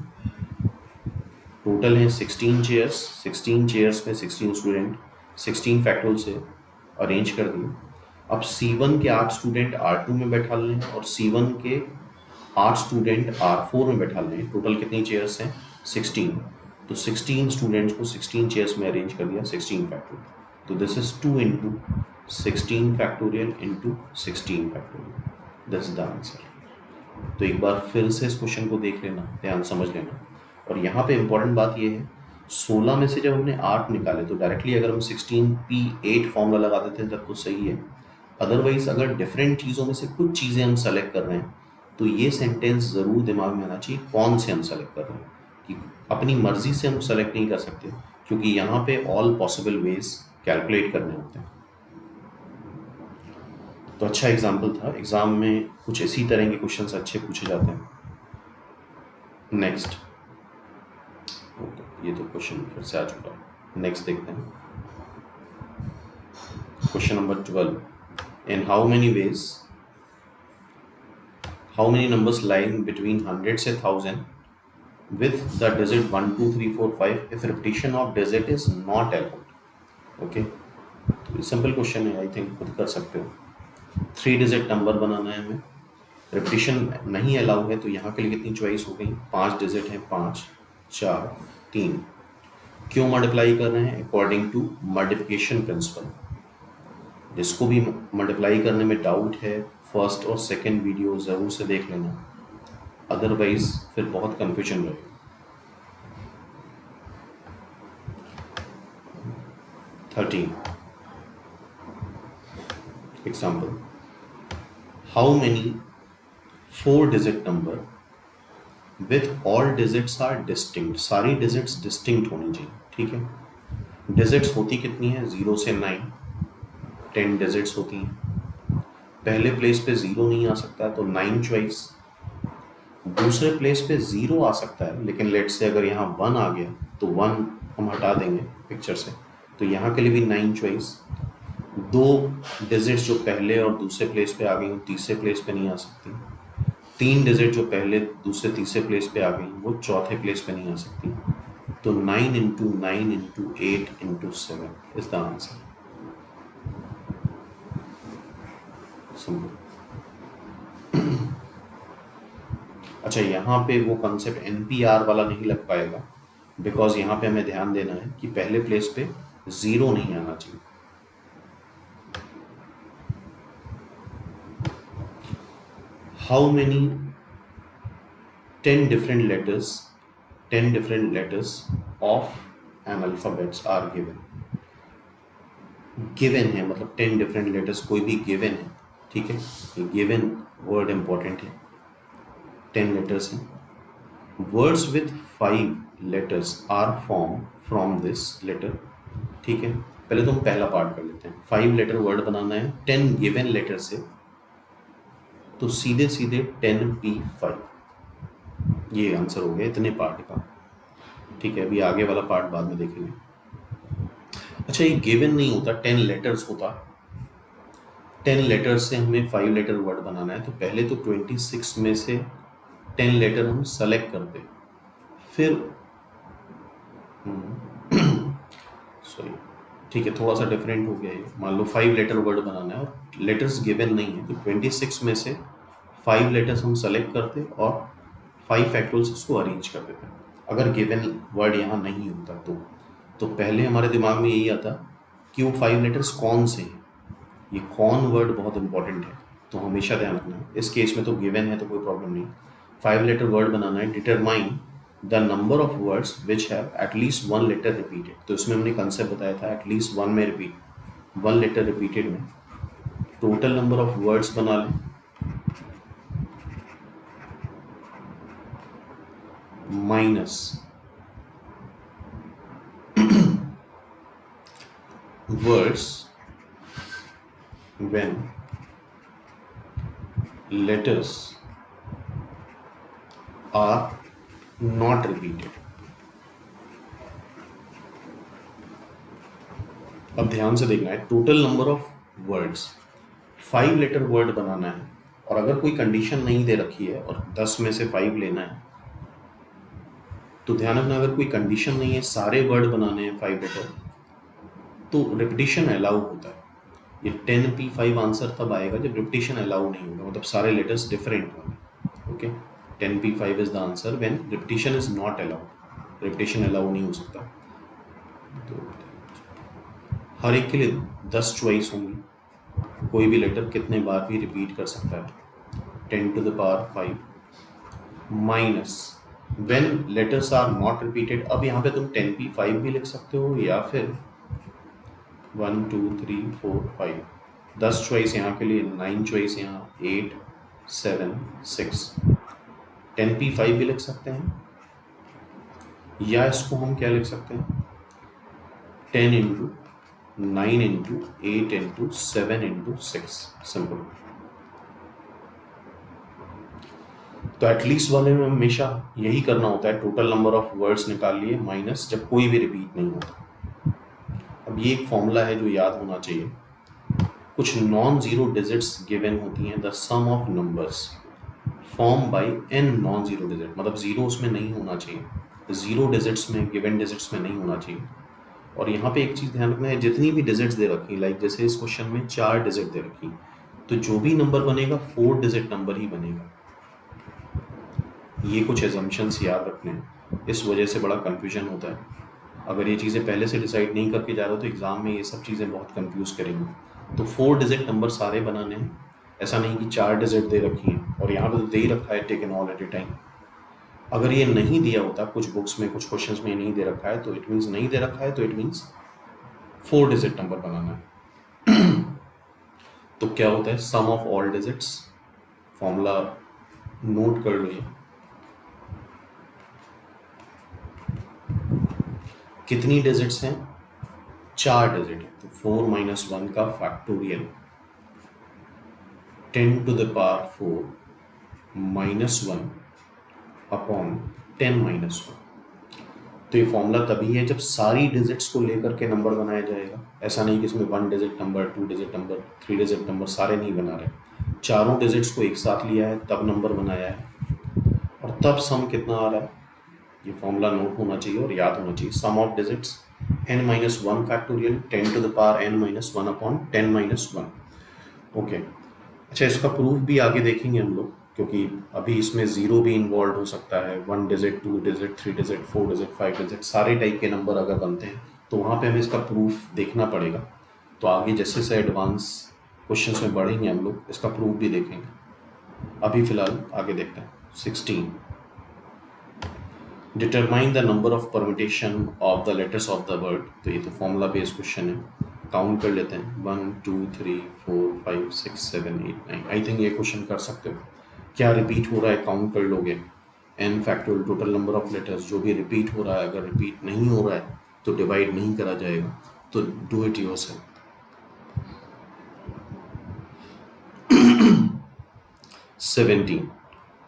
टोटल है 16 चेयर्स, 16 चेयर्स में 16 स्टूडेंट, 16 फैक्टोरियल से अरेंज कर दिए। अब C1 के 8 स्टूडेंट R2 में बैठा लें और C1 के 8 स्टूडेंट R4 में बैठा लें। टोटल कितनी चेयर्स हैं? 16। तो 16 स्टूडेंट्स को 16 चेयर्स में अरेंज कर दिया, 16 फैक्टोरियल। तो this is 2 into 16 factorial into 16 factorial, this is the answer. तो एक बार फिर से इस क्वेश्चन को देख लेना, ध्यान समझ लेना। और यहाँ पे इम्पोर्टेंट बात ये है, 16 में से जब हमने 8 निकाले तो डायरेक्टली अगर हम 16p8 फॉर्मूला लगा देते हैं तब तो सही है। अदरवाइज अगर डिफरेंट चीज़ों में से कुछ चीज़ें हम सेलेक्ट कर रहे हैं तो ये सेंटेंस ज़रूर दिमाग में आना चाहिए, कौन से हम सेलेक्ट कर रहे हैं, कि अपनी मर्जी से हम सेलेक्ट नहीं कर सकते, क्योंकि यहाँ पे ऑल पॉसिबल वेज कैलकुलेट करने होते हैं। तो अच्छा एग्जाम्पल था, एग्जाम में कुछ इसी तरह के क्वेश्चंस अच्छे पूछे जाते हैं। नेक्स्ट, ये तो क्वेश्चन फिर से आ चुका है, नेक्स्ट देखते हैं। Question number 12, in how many veg, how many numbers lying between 100 से 1000 with the digit 1 2 3 4 5 if repetition of digit is not allowed। Okay, तो सिंपल क्वेश्चन है, आई थिंक खुद कर सकते हो। 3 डिजिट नंबर बनाना है हमें, रिपीटिशन नहीं अलाउ है, तो यहाँ के लिए कितनी चॉइस हो गई, 5 डिजिट है, 5 4 3। क्यों मल्टीप्लाई कर रहे हैं, अकॉर्डिंग टू मल्टीप्लिकेशन प्रिंसिपल। जिसको भी मल्टीप्लाई करने में डाउट है, फर्स्ट और सेकंड वीडियो ज़रूर से देख लेना, अदरवाइज फिर बहुत कंफ्यूजन रहेगा। 13 example, how many 4 digit number with all digits are distinct, सारी डिजिट्स डिस्टिंक्ट होनी चाहिए, ठीक है। डिजिट्स होती कितनी है, 0 से 9, 10 डिजिट्स होती हैं। पहले प्लेस पे 0 नहीं आ सकता तो 9 चॉइस, दूसरे प्लेस पे 0 आ सकता है, लेकिन लेट से अगर यहाँ 1 आ गया तो 1 हम हटा देंगे पिक्चर से, तो यहाँ के लिए भी 9 चॉइस। 2 डिजिट्स जो पहले और दूसरे प्लेस पे आ गई वो तीसरे प्लेस पे नहीं आ सकती। 3 डिजिट जो पहले दूसरे तीसरे प्लेस पे आ गई वो चौथे प्लेस पे नहीं आ सकती। तो 9 into 9 into 8 into 7 is the answer. Simple. अच्छा, यहाँ पे वो कंसेप्ट NPR वाला नहीं लग पाएगा, बिकॉज यहाँ पे हमें ध्यान देना है कि पहले प्लेस पे 0 नहीं आना चाहिए। How many 10 different letters of an alphabets are given। Given है मतलब 10 डिफरेंट लेटर्स, कोई भी गिवन है, ठीक है, ये गिवन वर्ड इंपॉर्टेंट है। 10 लेटर्स हैं, words with 5 letters are form from this letter, ठीक है। पहले तो हम पहला पार्ट कर लेते हैं। 5 लेटर वर्ड बनाना है 10 गिवन लेटर से, तो सीधे सीधे 10p5, ये आंसर हो गया इतने पार्ट का, ठीक है। अभी आगे वाला पार्ट बाद में देखेंगे। अच्छा, ये गिवन नहीं होता, 10 लेटर्स होता। 10 लेटर्स से हमें 5 लेटर वर्ड बनाना है, तो पहले तो 26 में से 10 लेटर हम सेलेक्ट करते, फिर सॉरी, ठीक है, थोड़ा सा डिफरेंट हो गया ये। मान लो 5 लेटर वर्ड बनाना है और लेटर्स गिवन नहीं है, तो 26 में से 5 लेटर्स हम सेलेक्ट करते और 5 फैक्टोरियल उसको अरेंज कर देते। अगर गिवन वर्ड यहाँ नहीं होता तो पहले हमारे दिमाग में यही आता कि वो 5 लेटर्स कौन से हैं। ये कौन वर्ड बहुत इंपॉर्टेंट है, तो हमेशा ध्यान रखना है। इस केस में तो गिवन है तो कोई प्रॉब्लम नहीं। 5 लेटर वर्ड बनाना है, determine the number of words which have at least 1 letter repeated. तो इसमें हमने कंसेप्ट बताया था एटलीस्ट 1 में रिपीट, 1 लेटर रिपीटेड में टोटल नंबर ऑफ वर्ड्स बना लें minus words when letters are not repeated। अब ध्यान से देखना है, total number of words 5 letter word बनाना है, और अगर कोई कंडीशन नहीं दे रखी है और 10 में से 5 लेना है, तो ध्यान रखना अगर कोई कंडीशन नहीं है, सारे वर्ड बनाने हैं 5 लेटर, तो रिपीटिशन अलाउ होता है। ये 10p5 आंसर तब आएगा जब रिपीटिशन अलाउ नहीं होगा, मतलब सारे लेटर्स डिफरेंट होंगे। Okay, 10p5 is the answer when repetition is not allowed, repetition allow नहीं हो सकता। तो हर एक के लिए 10 चॉइस होंगी, कोई भी लेटर कितने बार भी रिपीट कर सकता है। 10 to the power 5 minus when letters are not repeated. अब यहाँ पे तुम 10p5 भी लिख सकते हो या फिर 1 2 3 4 5, 10 चॉइस यहाँ के लिए, 9 चॉइस यहाँ, 8 7 6, 10p5 भी लिख सकते हैं, या इसको हम क्या लिख सकते हैं, 10 into 9 into 8 into 7 into 6, simple. तो एटलीस्ट वाले में हमेशा यही करना होता है, टोटल नंबर ऑफ वर्ड्स निकाल लिए माइनस जब कोई भी रिपीट नहीं होता। अब ये एक फॉर्मूला है जो याद होना चाहिए। कुछ नॉन जीरो डिजिट्स गिवन होती हैं, the sum of numbers form by n non zero digit, मतलब जीरो उसमें नहीं होना चाहिए, जीरो डिजिट्स में, गिवन डिजिट्स में नहीं होना चाहिए। और यहाँ पे एक चीज़ ध्यान रखना है, जितनी भी डिजिट्स दे रखी, लाइक जैसे इस क्वेश्चन में 4 डिजिट दे रखी, तो जो भी नंबर बनेगा 4 डिजिट नंबर ही बनेगा। ये कुछ एजम्पशंस याद रखने हैं, इस वजह से बड़ा कन्फ्यूजन होता है। अगर ये चीज़ें पहले से डिसाइड नहीं करके जा रहे हो तो एग्ज़ाम में ये सब चीज़ें बहुत कंफ्यूज करेंगी। तो 4 डिजिट नंबर सारे बनाने हैं, ऐसा नहीं कि 4 डिजिट दे रखी हैं और यहाँ पे तो दे ही रखा है taken all at a time. अगर ये नहीं दिया होता, कुछ बुक्स में, कुछ क्वेश्चंस में नहीं दे रखा है, तो इट मीन्स नहीं दे रखा है, तो इट मीन्स 4 डिजिट नंबर बनाना है। तो क्या होता है, sum of all digits, formula note कर लो। ये कितनी डिजिट्स हैं, 4 डिजिट है, तो 4 माइनस 1 का factorial 10 to the power 4 minus 1 upon 10 minus 1। तो ये फॉर्मूला तभी है जब सारी डिजिट्स को लेकर के नंबर बनाया जाएगा। ऐसा नहीं कि इसमें 1 digit number, 2 digit number, 3 digit number सारे नहीं बना रहे, चारों डिजिट्स को एक साथ लिया है तब नंबर बनाया है, और तब सम कितना आ रहा है, ये फॉर्मूला नोट होना चाहिए और याद होना चाहिए। Sum of digits n minus 1 factorial 10 to the power n minus 1 upon 10 minus 1। Okay, अच्छा, इसका प्रूफ भी आगे देखेंगे हम लोग, क्योंकि अभी इसमें ज़ीरो भी इन्वॉल्व हो सकता है। 1 digit, 2 digit, 3 digit, 4 digit, 5 digit, सारे टाइप के नंबर अगर बनते हैं तो वहाँ पे हमें इसका प्रूफ देखना पड़ेगा। तो आगे जैसे से एडवांस क्वेश्चंस में बढ़ेंगे हम लोग इसका प्रूफ भी देखेंगे। अभी फ़िलहाल आगे देखते हैं। 16, determine the number of permutation of the letters of the word. तो ये तो फॉर्मूला बेस्ड क्वेश्चन है, काउंट कर लेते हैं। 1 2 3 4 5 6 7 8 9। आई थिंक ये क्वेश्चन कर सकते हो। क्या रिपीट हो रहा है, काउंट कर लोगे। n factorial, total number of letters, जो भी रिपीट हो रहा है, अगर रिपीट नहीं हो रहा है तो डिवाइड नहीं करा जाएगा, तो do it yourself. 17,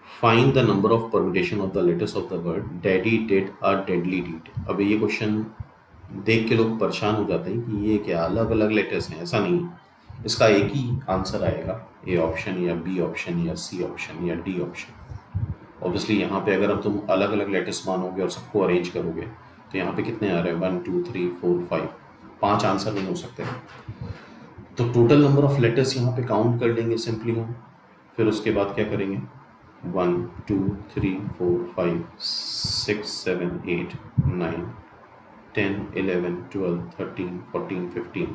find the number of permutation of the letters of the word daddy did a deadly deed. अब ये क्वेश्चन देख के लोग परेशान हो जाते हैं कि ये क्या अलग अलग लेटर्स हैं। ऐसा नहीं, इसका एक ही आंसर आएगा, ए ऑप्शन या बी ऑप्शन या सी ऑप्शन या डी ऑप्शन। ऑब्वियसली यहाँ पे अगर अब तुम अलग अलग लेटर्स मानोगे और सबको अरेंज करोगे तो यहाँ पे कितने आ रहे हैं, 1 2 3 4 5, 5 आंसर नहीं हो सकते। तो टोटल नंबर ऑफ लेटर्स यहाँ पे काउंट कर लेंगे सिंपली हम, फिर उसके बाद क्या करेंगे, 1 2 3 4 5 6 7 8 9 10 11 12 13 14 15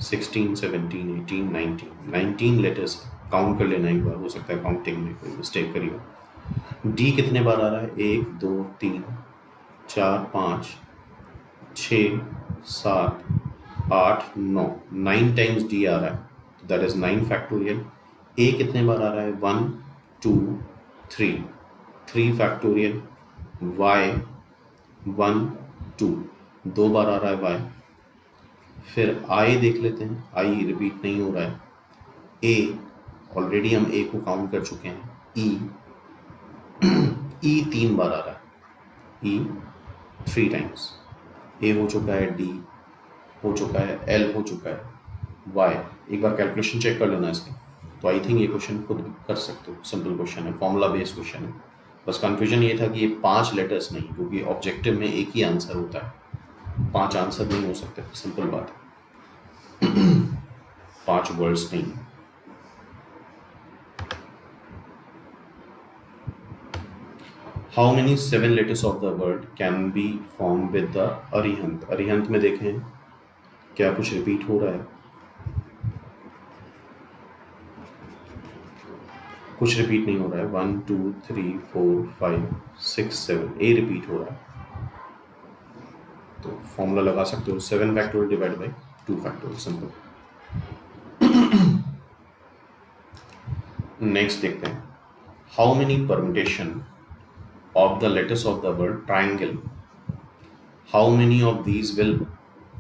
16 17 18 19 लेटर्स काउंट कर लेना एक बार, हो सकता है काउंटिंग में कोई मिस्टेक करी हो। डी कितने बार आ रहा है, 1 2 3 4 5 6 7 8 9, 9 टाइम्स डी आ रहा है, दैट इज 9 फैक्टोरियल। ए कितने बार आ रहा है, 1 2 3, 3 फैक्टोरियल। वाई 1 2, 2 बार आ रहा है वाई। फिर आई देख लेते हैं, आई रिपीट नहीं हो रहा है। ए ऑलरेडी हम ए को काउंट कर चुके हैं। ई 3 बार आ रहा है, ई 3 टाइम्स। ए हो चुका है, डी हो चुका है, एल हो चुका है, वाई। एक बार कैलकुलेशन चेक कर लेना इसकी। तो आई थिंक ये क्वेश्चन खुद कर सकते हो, सिंपल क्वेश्चन है, फॉर्मूला बेस्ड क्वेश्चन है। बस कन्फ्यूजन ये था कि ये 5 लेटर्स नहीं, क्योंकि ऑब्जेक्टिव में एक ही आंसर होता है, 5 आंसर नहीं हो सकते, सिंपल बात है। 5 वर्ड्स नहीं। How many 7 letters of the word can be form with the Arihant. Arihant में देखें क्या कुछ रिपीट हो रहा है? कुछ रिपीट नहीं हो रहा है। 1 2 3 4 5 6 7 ए रिपीट हो रहा है। तो फॉर्मूला लगा सकते हो 7 factorial divide by 2 factorial, simple. Next देखते हैं, how many permutation of the letters of the word triangle, how many of these will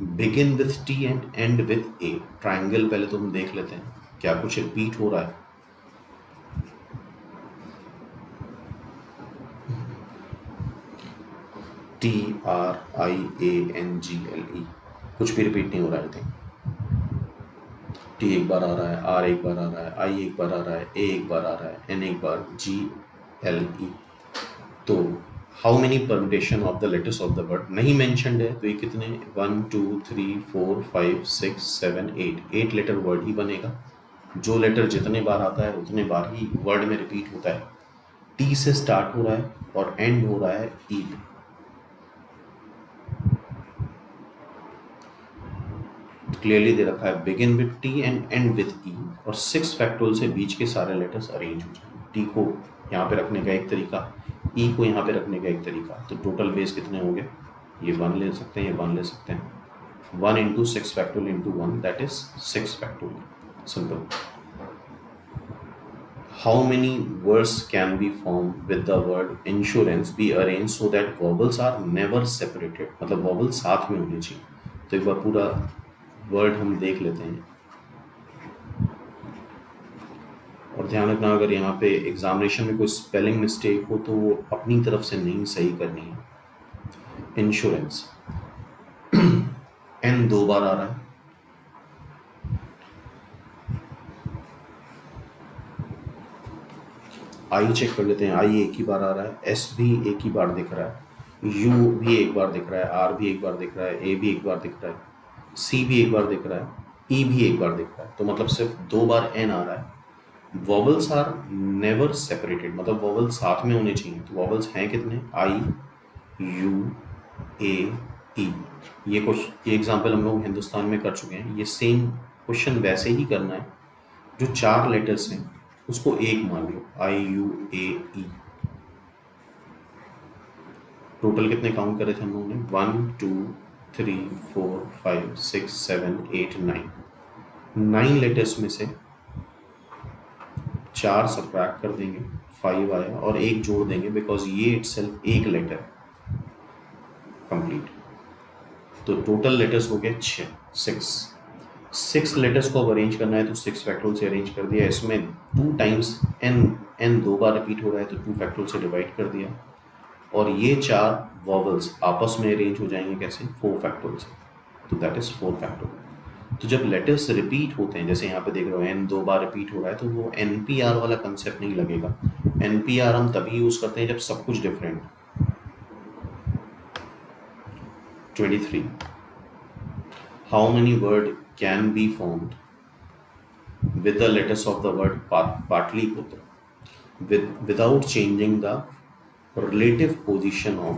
begin with T and end with A. Triangle पहले तो हम देख लेते हैं, क्या कुछ रिपीट हो रहा है? TRIANGLE, कुछ भी रिपीट नहीं हो रहा है। आई थिंक टी एक बार आ रहा है, आर एक बार आ रहा है, आई एक बार आ रहा है, ए एक बार आ रहा है, एन एक बार, GLE। तो how many permutation of the letters of the word नहीं मेंशन्ड है, तो ये कितने 1 2 3 4 5 6 7 8 लेटर वर्ड ही बनेगा। जो लेटर जितने बार आता है उतने बार ही वर्ड में रिपीट होता है। टी से स्टार्ट हो रहा है और एंड हो रहा है ई पे। क्लियरली दे रखा है begin with T and end with E, और 6 फैक्टोरियल से बीच के सारे लेटर्स अरेंज हो जाएंगे। टी को यहाँ पे रखने का एक तरीका, ई को यहाँ पे रखने का एक तरीका। तो टोटल बेस कितने होंगे? ये 1 ले सकते हैं, ये 1 ले सकते हैं। 1 into 6 factorial into 1, that is 6 factorial, simple. How many words can be form with the word insurance be arrange so that vowels are never separated, मतलब वॉवल साथ में होने चाहिए। तो एक बार पूरा वर्ड हम देख लेते हैं, और ध्यान रखना अगर यहाँ पे एग्जामिनेशन में कोई स्पेलिंग मिस्टेक हो तो वो अपनी तरफ से नहीं सही करनी है। इंश्योरेंस एन 2 बार आ रहा है, आई चेक कर लेते हैं, आई एक ही बार आ रहा है, एस भी एक ही बार दिख रहा है, यू भी एक बार दिख रहा है, आर भी एक बार दिख रहा है, ए भी एक बार दिख रहा है, सी भी एक बार दिख रहा है, ई भी एक बार दिख रहा है। तो मतलब सिर्फ 2 बार एन आ रहा है। वॉवल्स आर नेवर सेपरेटेड, मतलब वॉवल्स साथ में होने चाहिए। तो वॉवल्स हैं कितने? आई, यू, ए, ई। ये एग्जाम्पल हम लोग हिंदुस्तान में कर चुके हैं। ये सेम क्वेश्चन वैसे ही करना है, जो 4 लेटर्स हैं उसको एक मान लो, आई, यू, ए, ई। टोटल कितने काउंट करे थे हम लोगों ने? 1 2 3 4 5 6 7 8 9 लेटर्स में से 4 सब्ट्रैक्ट कर देंगे, 5 आया, और एक जोड़ देंगे बिकॉज ये इटसेल्फ एक लेटर कंप्लीट। तो टोटल लेटर्स हो गए 6 लेटर्स को अब अरेंज करना है, तो 6 फैक्टोरियल से अरेंज कर दिया। इसमें 2 टाइम्स एन 2 बार रिपीट हो रहा है, तो 2 फैक्टोरियल से डिवाइड कर दिया। और ये 4 वॉवल्स आपस में अरेंज हो जाएंगे कैसे? 4 फैक्टोरियल से, तो दैट इज 4 फैक्टोरियल। तो जब लेटर्स रिपीट होते हैं, जैसे यहाँ पे देख रहे हो एन 2 बार रिपीट हो रहा है, तो वो NPR वाला कंसेप्ट नहीं लगेगा। NPR हम तभी यूज करते हैं जब सब कुछ different. 23 how many word can be formed with the letters of the word Patliputra without changing the relative position of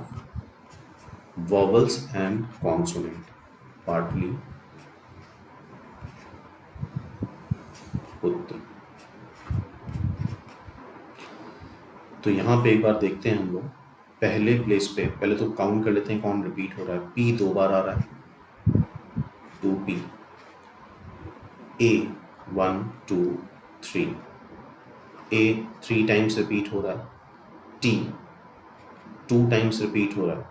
vowels and consonant? Patliputra। तो यहाँ पे एक बार देखते हैं हम लोग, पहले प्लेस पे पहले तो काउंट कर लेते हैं कौन रिपीट हो रहा है। P 2 बार आ रहा है, 2P। A 1 2 3, A 3 times repeat हो रहा है, T 2 टाइम्स रिपीट हो रहा है,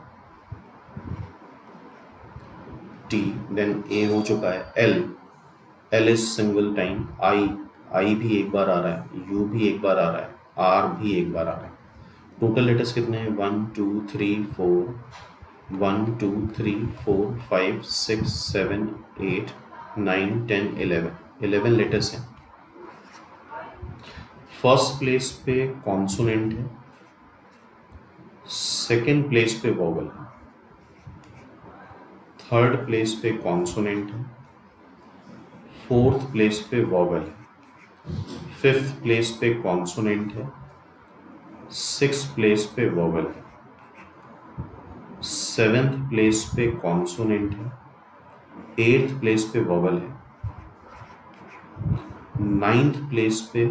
T देन A हो चुका है, L is single time, I भी एक बार आ रहा है, U भी एक बार आ रहा है, R भी एक बार आ रहा है। टोटल लेटर्स कितने हैं? 1 2 3 4 1 2 3 4 5 6 7 8 9 10 11 लेटर्स हैं। फर्स्ट प्लेस पे कॉन्सोनेंट है, सेकेंड प्लेस पे वॉवल है, थर्ड प्लेस पे कॉन्सोनेंट है, फोर्थ प्लेस पे वॉवल है, फिफ्थ प्लेस पे कॉन्सोनेंट है, सिक्स्थ प्लेस पे वॉवल है, सेवेंथ प्लेस पे कॉन्सोनेंट है, 8th प्लेस पे वॉवल है, 9th प्लेस पे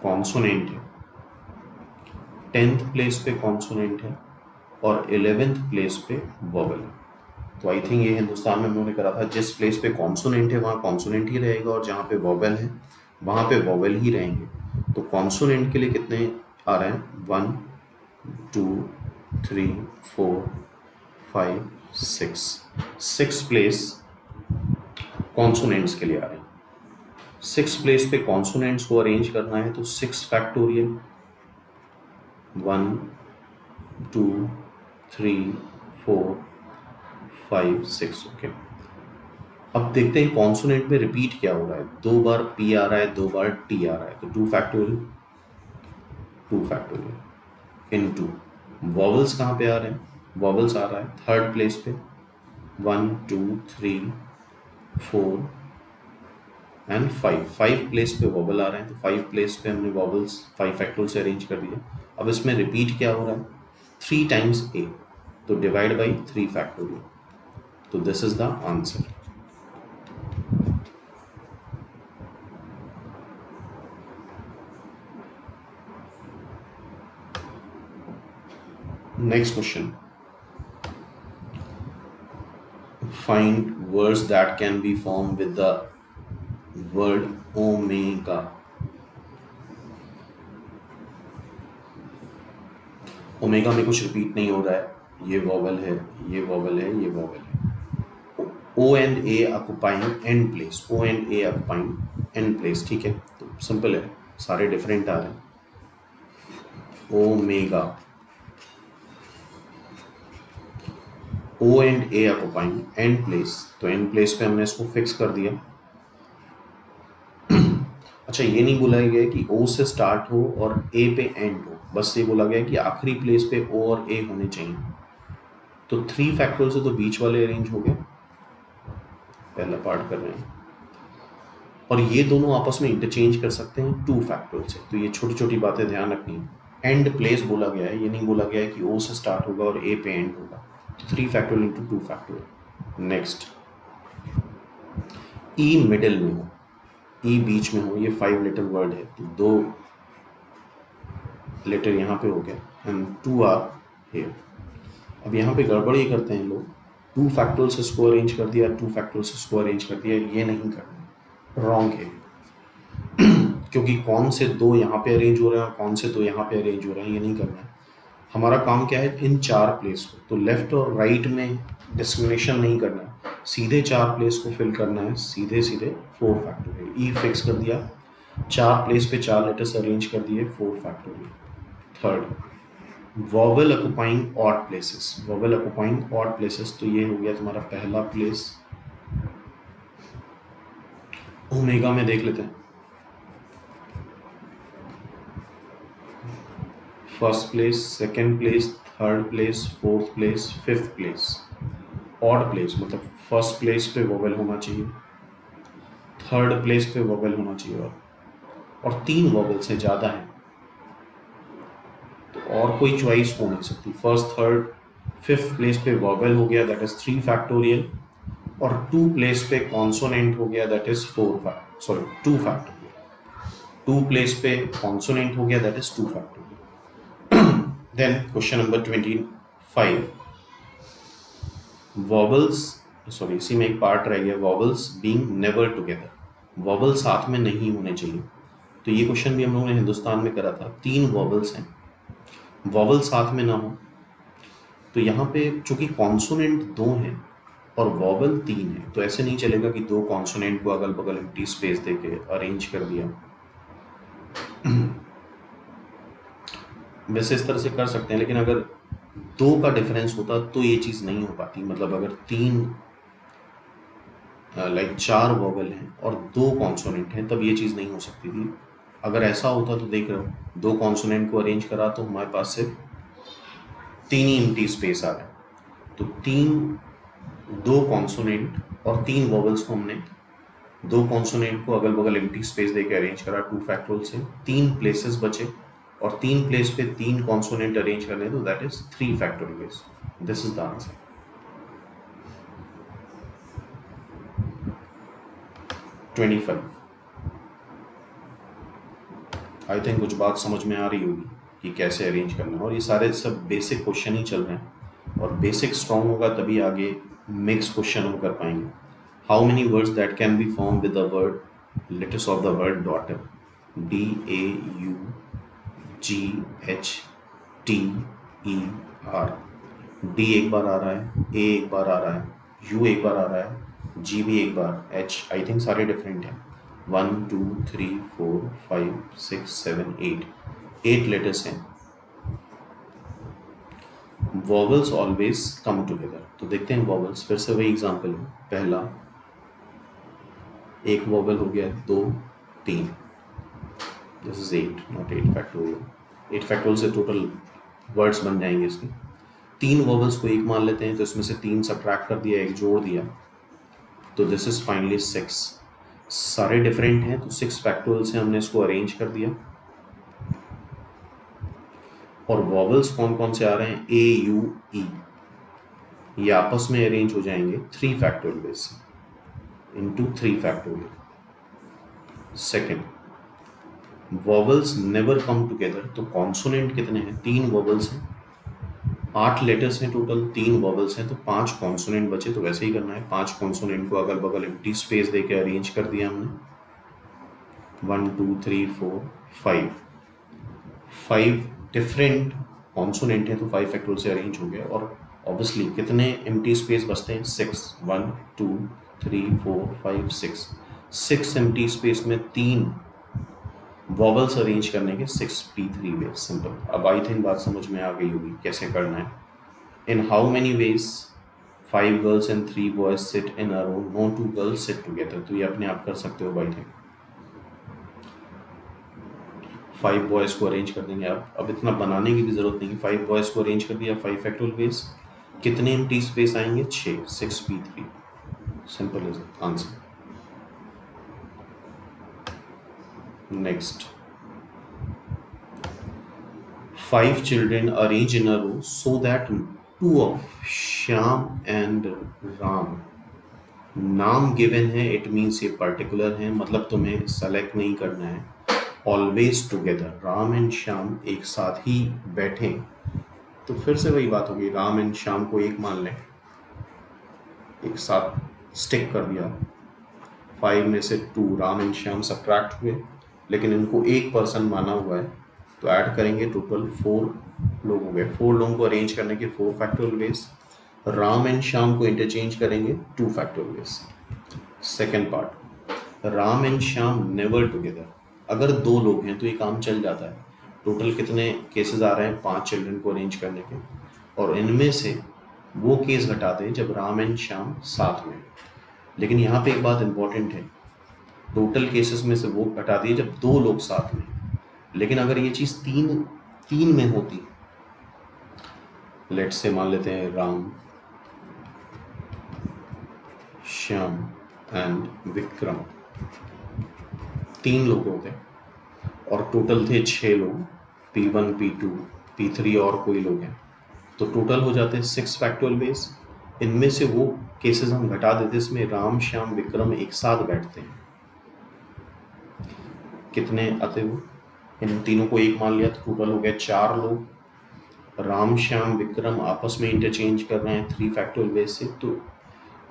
कॉन्सोनेंट है, 10th प्लेस पे कॉन्सोनेंट है और 11th प्लेस पे वॉवल है। तो आई थिंक ये हिंदुस्तान में हम लोगों ने करा था, जिस प्लेस पे कॉन्सोनेंट है वहाँ कॉन्सोनेंट ही रहेगा और जहाँ पे वॉवल है वहाँ पे वॉवल ही रहेंगे। तो कॉन्सोनेंट के लिए कितने आ रहे हैं, 1 2 3 4 5 6 प्लेस कॉन्सोनेंट्स के लिए आ रहे हैं। 6 प्लेस पे कॉन्सोनेंट्स को अरेंज करना है तो 6 फैक्टोरियल 1 2 3 4 5 6। ओके, अब देखते हैं कॉन्सोनेंट में रिपीट क्या हो रहा है। 2 बार पी आ रहा है, 2 बार टी आ रहा है, तो 2 फैक्टोरियल इनटू वॉवल्स कहाँ पे आ रहे हैं, वॉवल्स आ रहा है 3rd प्लेस पे 1 2 3 4 एंड 5 प्लेस पे वॉवल आ रहे हैं, तो 5 प्लेस पे हमने वॉवल्स 5 फैक्टोरियल से अरेंज कर दिया। अब इसमें रिपीट क्या हो रहा है, 3 टाइम्स ए, तो डिवाइड बाई 3 फैक्टोरियल, तो this is the answer. Next question, find words that can be formed with the word omega। Omega में कुछ रिपीट नहीं हो रहा है, ये वॉवल है, ये वॉवल है, ये वॉवल है। O and A occupying end place, O and A occupying end place, ठीक है, तो सिंपल है, सारे डिफरेंट आ रहे हैं। Omega, O and A occupying end place, तो एंड प्लेस पे हमने इसको फिक्स कर दिया। अच्छा, ये नहीं बोला गया कि ओ से स्टार्ट हो और ए पे एंड हो, बस ये बोला गया कि आखिरी प्लेस पे ओ और ए होने चाहिए। तो 3 फैक्टोरियल से तो बीच वाले अरेंज हो गए, पहला पार्ट कर रहे हैं, और ये दोनों आपस में इंटरचेंज कर सकते हैं 2 फैक्टोरियल से। तो ये छोटी छोटी बातें ध्यान रखनी है। एंड प्लेस बोला गया है, ये नहीं बोला गया है कि ओ से स्टार्ट होगा और ए पे एंड होगा। तो 3 फैक्टोरियल इंटू 2 फैक्टोरियल। नेक्स्ट, ई मिडिल में हो, ई बीच में हो, ये 5 लेटर वर्ड है, तो 2 लेटर यहाँ पे हो गया एंड 2 आर हियर। अब यहाँ पे गड़बड़ ये करते हैं लोग, 2 फैक्टोरियल से इसको अरेंज कर दिया, 2 फैक्टोरियल से इसको अरेंज कर दिया, ये नहीं करना, रॉन्ग है। क्योंकि कौन से 2 यहाँ पे अरेंज हो रहे हैं और कौन से 2 यहाँ पे अरेंज हो रहे हैं, ये नहीं करना है। हमारा काम क्या है, इन 4 प्लेस को, तो लेफ्ट और राइट में डिस्क्रिमिनेशन नहीं करना है, सीधे 4 प्लेस को फिल करना है, सीधे सीधे 4 फैक्टोरियल। ई फिक्स कर दिया, 4 प्लेस पे 4 लेटर्स अरेंज कर दिए, 4 factorial. Third, vowel occupying odd places, vowel occupying odd places, तो ये हो गया तुम्हारा पहला प्लेस। ओमेगा में देख लेते हैं, first place, second place, third place, fourth place, 5th place. Odd place मतलब फर्स्ट प्लेस पे वॉवल होना चाहिए, थर्ड प्लेस पे वॉवल होना चाहिए, और 3 वॉवल से ज़्यादा है तो और कोई चॉइस हो नहीं सकती। फर्स्ट, थर्ड, 5th प्लेस पे वॉवल हो गया, दैट इज 3 फैक्टोरियल, और 2 प्लेस पे कॉन्सोनेंट हो गया, दैट इज 2 फैक्टोरियल। 2 प्लेस पे कॉन्सोनेंट हो गया, that is 2 factorial. Then question number 25, vowels, sorry इसी में एक पार्ट रह गया, vowels being never together, vowel साथ में नहीं होने चाहिए। तो ये क्वेश्चन भी हम लोगों ने हिंदुस्तान में करा था, 3 वॉवल्स हैं, वॉवल साथ में ना हो, तो यहाँ पे चूंकि कॉन्सोनेंट 2 हैं और वॉवल 3 है, तो ऐसे नहीं चलेगा कि 2 कॉन्सोनेंट को अगल बगल एम्प्टी स्पेस देके अरेंज कर दिया। वैसे इस तरह से कर सकते हैं, लेकिन अगर 2 का डिफरेंस होता तो ये चीज़ नहीं हो पाती। मतलब अगर 4 वॉवल हैं और 2 कॉन्सोनेंट हैं, तब ये चीज़ नहीं हो सकती थी। अगर ऐसा होता तो देख रहे हो, 2 कॉन्सोनेंट को अरेंज करा तो हमारे पास सिर्फ 3 ही एम्प्टी स्पेस आ रहे हैं। तो 2 कॉन्सोनेंट और 3 वॉवल्स को हमने 2 कॉन्सोनेंट को अगल बगल एम्प्टी स्पेस देके अरेंज करा 2 फैक्टोरियल से, 3 प्लेसेस बचे और 3 प्लेस पे 3 कॉन्सोनेंट अरेंज करने, तो that is 3 factorial. This is the answer. 25। I think कुछ बात समझ में आ रही होगी कि कैसे अरेंज करना है, और ये सारे सब बेसिक क्वेश्चन ही चल रहे हैं, और बेसिक स्ट्रॉन्ग होगा तभी आगे मिक्स क्वेश्चन हम कर पाएंगे। How many words that can be form with the word letters of the word daughter, DAUGHTER। D एक बार आ रहा है, ए एक बार आ रहा है, यू एक बार आ रहा है, जी भी एक बार, एच। आई थिंक सारे डिफरेंट हैं। 1 2 3 4 5 6 7 8 लेटर्स हैं। Vowels always come together. तो देखते हैं वॉवल्स, फिर से वही एग्जांपल है। पहला एक वॉवल हो गया, 2 3, this is 8, not 8 factorial. 8 factorial से टोटल वर्ड्स बन जाएंगे इसके। 3 वॉवल्स को एक मान लेते हैं, तो इसमें से 3 सब्ट्रैक्ट कर दिया, एक जोड़ दिया, तो दिस इज फाइनली 6। सारे डिफरेंट हैं, तो 6 फैक्टोरियल से हमने इसको अरेंज कर दिया। और वॉवल्स कौन कौन से आ रहे हैं, ए यू ई, ये आपस में अरेंज हो जाएंगे 3 factorial base into 3 factorial. Second, vowels never come together. तो कॉन्सोनेंट कितने हैं, 3 वॉवल्स हैं, 8 लेटर्स हैं टोटल, 3 वॉवल्स हैं, तो 5 कॉन्सोनेंट बचे। तो वैसे ही करना है, 5 कॉन्सोनेंट को अगल बगल एम्प्टी स्पेस देके अरेंज कर दिया हमने। 1 2 3 4 5 डिफरेंट कॉन्सोनेंट है, तो 5 फैक्टोरियल से अरेंज हो गया। और ऑब्वियसली कितने एम्प्टी स्पेस बचते हैं, 6। 1 2 3 4 5 6 एम्प्टी स्पेस में 3 वॉवल्स अरेंज करने के 6p3 वे। सिंपल। अब आई थिंक बात समझ में आ गई होगी कैसे करना है। In how many ways 5 girls and 3 boys sit in a row, no 2 girls sit together. तो ये अपने आप कर सकते हो बाई थिंक। 5 बॉयज को अरेंज कर देंगे। अब इतना बनाने की भी जरूरत नहीं, 5 बॉयज को अरेंज कर दिया 5 फैक्टोरियल वेज, कितने एम्प्टी स्पेस आएंगे, 6p3। Simple is answer. Next, 5 children arrange in a row so that 2 of Shyam and Ram, नाम गिवन है, इट मीन्स ये पर्टिकुलर है, मतलब तुम्हें सेलेक्ट नहीं करना है। Always together, Ram and Shyam एक साथ ही बैठे, तो फिर से वही बात होगी, राम एंड श्याम को एक मान लें, एक साथ स्टिक कर दिया। 5 में से 2 राम एंड श्याम सब्ट्रैक्ट हुए, लेकिन इनको एक पर्सन माना हुआ है, तो ऐड करेंगे, टोटल 4 लोग हो गए। 4 लोगों को अरेंज करने के 4 factorial veg. Ram and Shyam को इंटरचेंज करेंगे 2 factorial veg. Second part, Ram and Shyam never together. अगर 2 लोग हैं तो ये काम चल जाता है। टोटल कितने केसेस आ रहे हैं, 5 चिल्ड्रन को अरेंज करने के, और इनमें से वो केस घटा दें जब राम एंड श्याम साथ में। लेकिन यहाँ पे एक बात इंपॉर्टेंट है, टोटल केसेस में से वो घटा दिए जब 2 लोग साथ में। लेकिन अगर ये चीज़ 3 में होती, लेट्स से मान लेते हैं राम, श्याम एंड विक्रम, 3 लोग होते और टोटल थे 6 लोग, P1 P2 P3 और कोई लोग हैं, तो टोटल हो जाते हैं 6 फैक्टोरियल बेस। इनमें से वो केसेस हम घटा देते, इसमें राम श्याम विक्रम एक साथ बैठते हैं, कितने आते वो, इन तीनों को एक मान लिया, तो टोटल हो गया 4 लोग। राम श्याम विक्रम आपस में इंटरचेंज कर रहे हैं 3 फैक्टोरियल बेस से। तो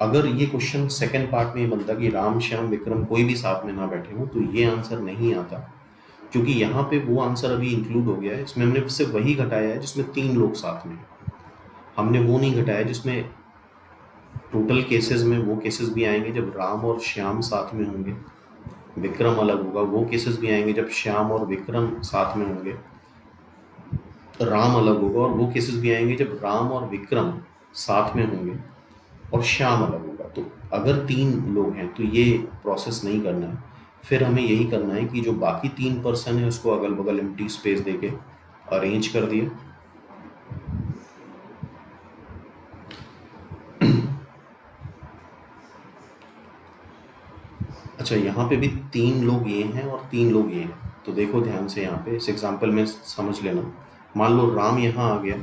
अगर ये क्वेश्चन सेकंड पार्ट में ये बनता कि राम श्याम विक्रम कोई भी साथ में ना बैठे हो, तो ये आंसर नहीं आता, क्योंकि यहाँ पे वो आंसर अभी इंक्लूड हो गया है। इसमें हमने सिर्फ वही घटाया है जिसमें 3 लोग साथ में, हमने वो नहीं घटाया जिसमें टोटल केसेस में वो केसेस भी आएंगे जब राम और श्याम साथ में होंगे, विक्रम अलग होगा। वो केसेस भी आएंगे जब श्याम और विक्रम साथ में होंगे, राम अलग होगा। और वो केसेस भी आएंगे जब राम और विक्रम साथ में होंगे और श्याम अलग होगा। तो अगर 3 लोग हैं तो ये प्रोसेस नहीं करना है, फिर हमें यही करना है कि जो बाकी 3 पर्सन है उसको अगल बगल एम्प्टी स्पेस देके अरेंज कर दिया। अच्छा, यहाँ पे भी 3 लोग ये हैं और 3 लोग ये हैं, तो देखो ध्यान से यहाँ पे इस एग्जाम्पल में समझ लेना। मान लो राम यहाँ आ गया,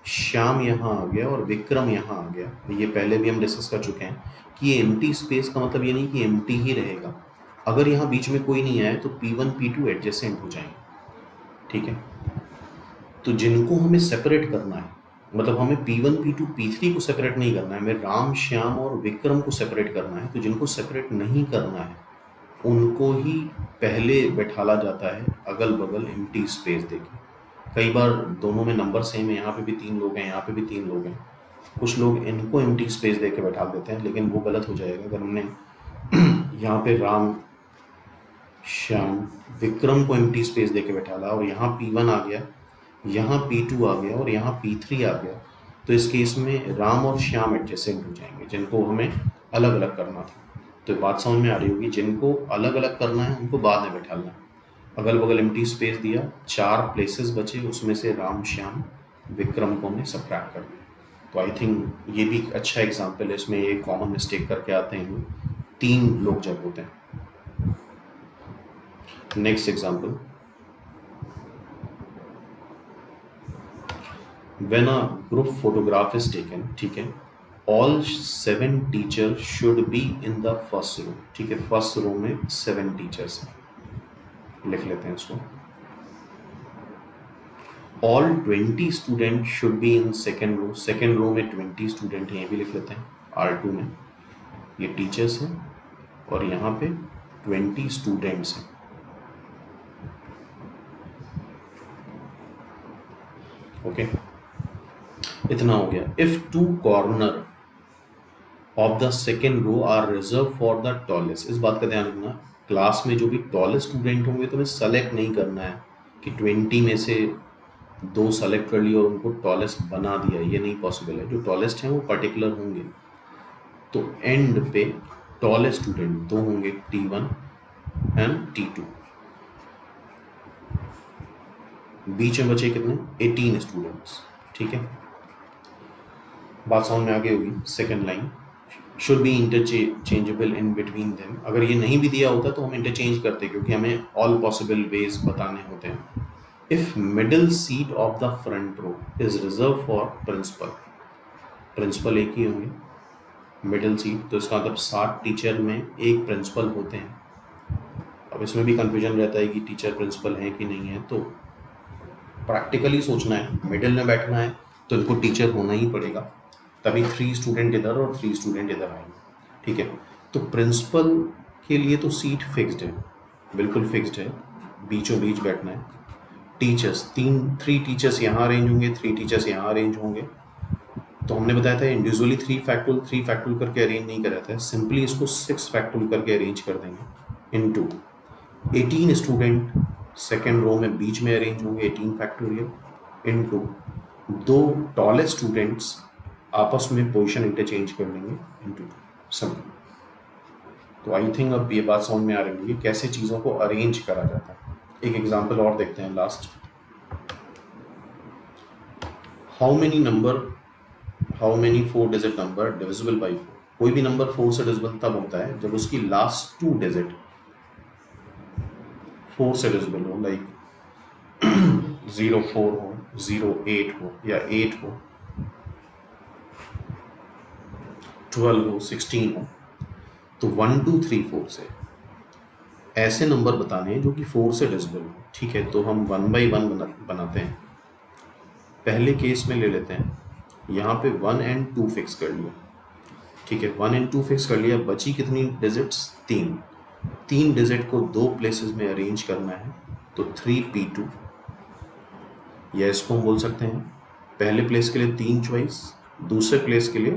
श्याम यहाँ आ गया और विक्रम यहाँ आ गया। ये पहले भी हम डिस्कस कर चुके हैं कि ये एम्प्टी स्पेस का मतलब ये नहीं कि एम्प्टी ही रहेगा, अगर यहाँ बीच में कोई नहीं आया तो P1 P2 एडजेसेंट हो जाएंगे, ठीक है। तो जिनको हमें सेपरेट करना है, मतलब हमें P1 P2 P3 को सेपरेट नहीं करना है, हमें राम श्याम और विक्रम को सेपरेट करना है। तो जिनको सेपरेट नहीं करना है उनको ही पहले बैठाला जाता है अगल बगल एम्प्टी स्पेस देके। कई बार दोनों में नंबर सेम है, यहाँ पे भी 3 लोग हैं, यहाँ पे भी 3 लोग हैं, कुछ लोग इनको एम्प्टी स्पेस देके बैठा देते हैं, लेकिन वो गलत हो जाएगा। अगर हमने यहाँ पे राम श्याम विक्रम को एम्प्टी स्पेस देके बैठाला और यहाँ P1 आ गया, यहाँ P2 आ गया और यहाँ P3 आ गया, तो इस केस में राम और श्याम एडजेसेंट हो जाएंगे, जिनको हमें अलग अलग करना था। तो बात समझ में आ रही होगी, जिनको अलग अलग करना है उनको बाद में बैठाना है। अगल बगल एम्प्टी स्पेस दिया, 4 प्लेसेस बचे, उसमें से राम श्याम विक्रम को हमने सबट्रैक्ट कर दिया। तो आई थिंक ये भी अच्छा एग्जाम्पल है, इसमें ये कॉमन मिस्टेक करके आते हैं 3 लोग जब होते हैं। Next example, when a group photograph is taken, ठीक है, all 7 teachers should be in the first row, ठीक है, फर्स्ट रो में 7 टीचर्स हैं, लिख लेते हैं इसको। all 20 students should be in second row, second row में 20 स्टूडेंट हैं, ये भी लिख लेते हैं। R2 में ये टीचर्स हैं और यहाँ पे 20 स्टूडेंट्स हैं, ओके इतना हो गया। If 2 corner of the second row are reserve for the tallest, इस बात का ध्यान रखना, क्लास में जो भी टॉलेस्ट स्टूडेंट होंगे तो हमें सेलेक्ट नहीं करना है कि 20 में से 2 सेलेक्ट कर लिए और उनको टॉलेस्ट बना दिया, ये नहीं पॉसिबल है। जो टॉलेस्ट हैं वो पर्टिकुलर होंगे, तो एंड पे टॉलेस्ट स्टूडेंट 2 होंगे, T1 एंड T2। बीच में बचे कितने, 18 स्टूडेंट्स, ठीक है। बात समझ में आगे होगी। Second line, should be interchangeable in between them, अगर ये नहीं भी दिया होता तो हम इंटरचेंज करते, क्योंकि हमें ऑल पॉसिबल वेज बताने होते हैं। If middle seat of the front row is reserve for principal, principal एक ही होंगे, मिडिल सीट, तो इसका मतलब 60 टीचर में एक प्रिंसिपल होते हैं। अब इसमें भी कंफ्यूजन रहता है कि टीचर प्रिंसिपल है कि नहीं है, तो प्रैक्टिकली सोचना है, मिडिल में बैठना है तो इनको टीचर होना ही पड़ेगा, तभी 3 स्टूडेंट इधर और 3 स्टूडेंट इधर आएंगे, ठीक है। तो प्रिंसिपल के लिए तो सीट फिक्स्ड है, बिल्कुल फिक्स्ड है, बीचों बीच बैठना है। टीचर्स 3 टीचर्स यहाँ अरेंज होंगे, 3 टीचर्स यहाँ अरेंज होंगे। तो हमने बताया था इंडिविजुअली 3 फैक्टोरियल करके अरेंज नहीं करा था, सिंपली इसको 6 फैक्टोरियल करके अरेंज कर देंगे इनटू 18 स्टूडेंट सेकेंड रो में बीच में अरेंज होंगे 18 फैक्टोरियल इनटू 2 टॉलेस्ट स्टूडेंट्स आपस में पोजीशन इंटरचेंज कर लेंगे इनटू 2 सब। तो आई थिंक अब ये बात समझ में आ रही है कैसे चीज़ों को अरेंज करा जाता है। एक एग्जांपल और देखते हैं last. How many 4 digit number divisible by 4, कोई भी नंबर 4 से डिविजिबल तब होता है जब उसकी लास्ट 2 डिजिट 4 से डिविजिबल हो, लाइक 04 हो, 08 हो या 8 हो, 12 हो, 16 हो। तो 1 2 3 4 से ऐसे नंबर बताने हैं जो कि 4 से डिविजिबल हो, ठीक है। तो हम 1 बाई 1 बनाते हैं। पहले केस में ले लेते हैं, यहाँ पे 1 and 2 फिक्स कर लिया, ठीक है, 1 and 2 फिक्स कर लिया। बची कितनी डिजिट्स, 3 डिजिट को 2 प्लेसेस में अरेंज करना है, तो 3p2, या इसको हम बोल सकते हैं पहले प्लेस के लिए 3 चॉइस, दूसरे प्लेस के लिए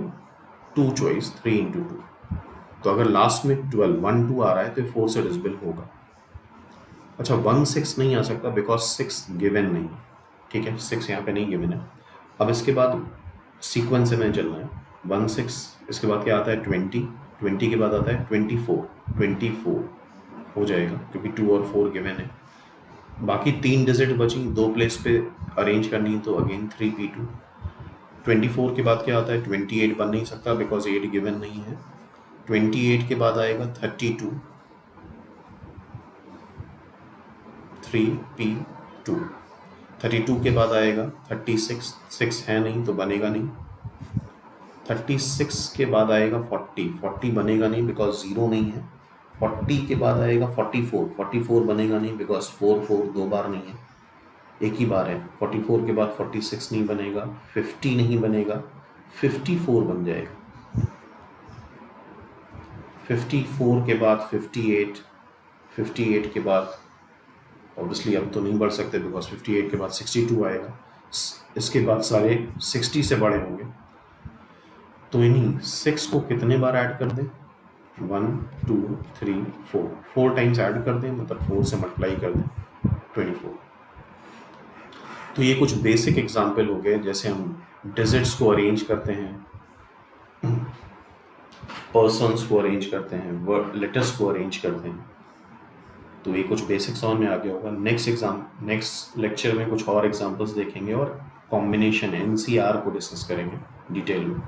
2 चॉइस, 3 into 2। तो अगर लास्ट में 12 1 2 आ रहा है तो 4 से डिविजिबल होगा। अच्छा 1 6 नहीं आ सकता बिकॉज 6 गिवन नहीं है, ठीक है, 6 यहाँ पे नहीं गिवन है। अब इसके बाद सीक्वेंस से में चलना है, 1 6, इसके बाद क्या आता है 20 के बाद आता है 24 हो जाएगा क्योंकि 2 और 4 गिवन है। बाकी 3 डिजिट बची, 2 प्लेस पे अरेंज करनी है, तो अगेन 3p2। 24 के बाद क्या आता है 28 बन नहीं सकता बिकॉज 8 गिवन नहीं है। 28 के बाद आएगा 32, 3p2। 32 के बाद आएगा 36, 6 है नहीं तो बनेगा नहीं। 36 के बाद आएगा 40 बनेगा नहीं बिकॉज 0 नहीं है। 40 के बाद आएगा 44, 44 बनेगा नहीं बिकॉज 4 दो बार नहीं है, एक ही बार है। 44 के बाद 46 नहीं बनेगा, 50 नहीं बनेगा, 54 बन जाएगा। 54 के बाद 58, 58 के बाद ऑब्वियसली अब तो नहीं बढ़ सकते बिकॉज 58 के बाद 62 आएगा, इसके बाद सारे 60 से बड़े होंगे। तो इन्हीं 6 को कितने बार ऐड कर दें, 1 2 3 4 टाइम्स ऐड कर दें, मतलब 4 से मल्टीप्लाई कर दें, 24। तो ये कुछ बेसिक एग्जाम्पल हो गए, जैसे हम डिजिट्स को अरेंज करते हैं, पर्सन्स को अरेंज करते हैं, वर्ड लेटर्स को अरेंज करते हैं। तो ये कुछ बेसिक समझ में आ गया होगा। नेक्स्ट लेक्चर में कुछ और एग्जांपल्स देखेंगे और कॉम्बिनेशन NCR को डिस्कस करेंगे डिटेल में।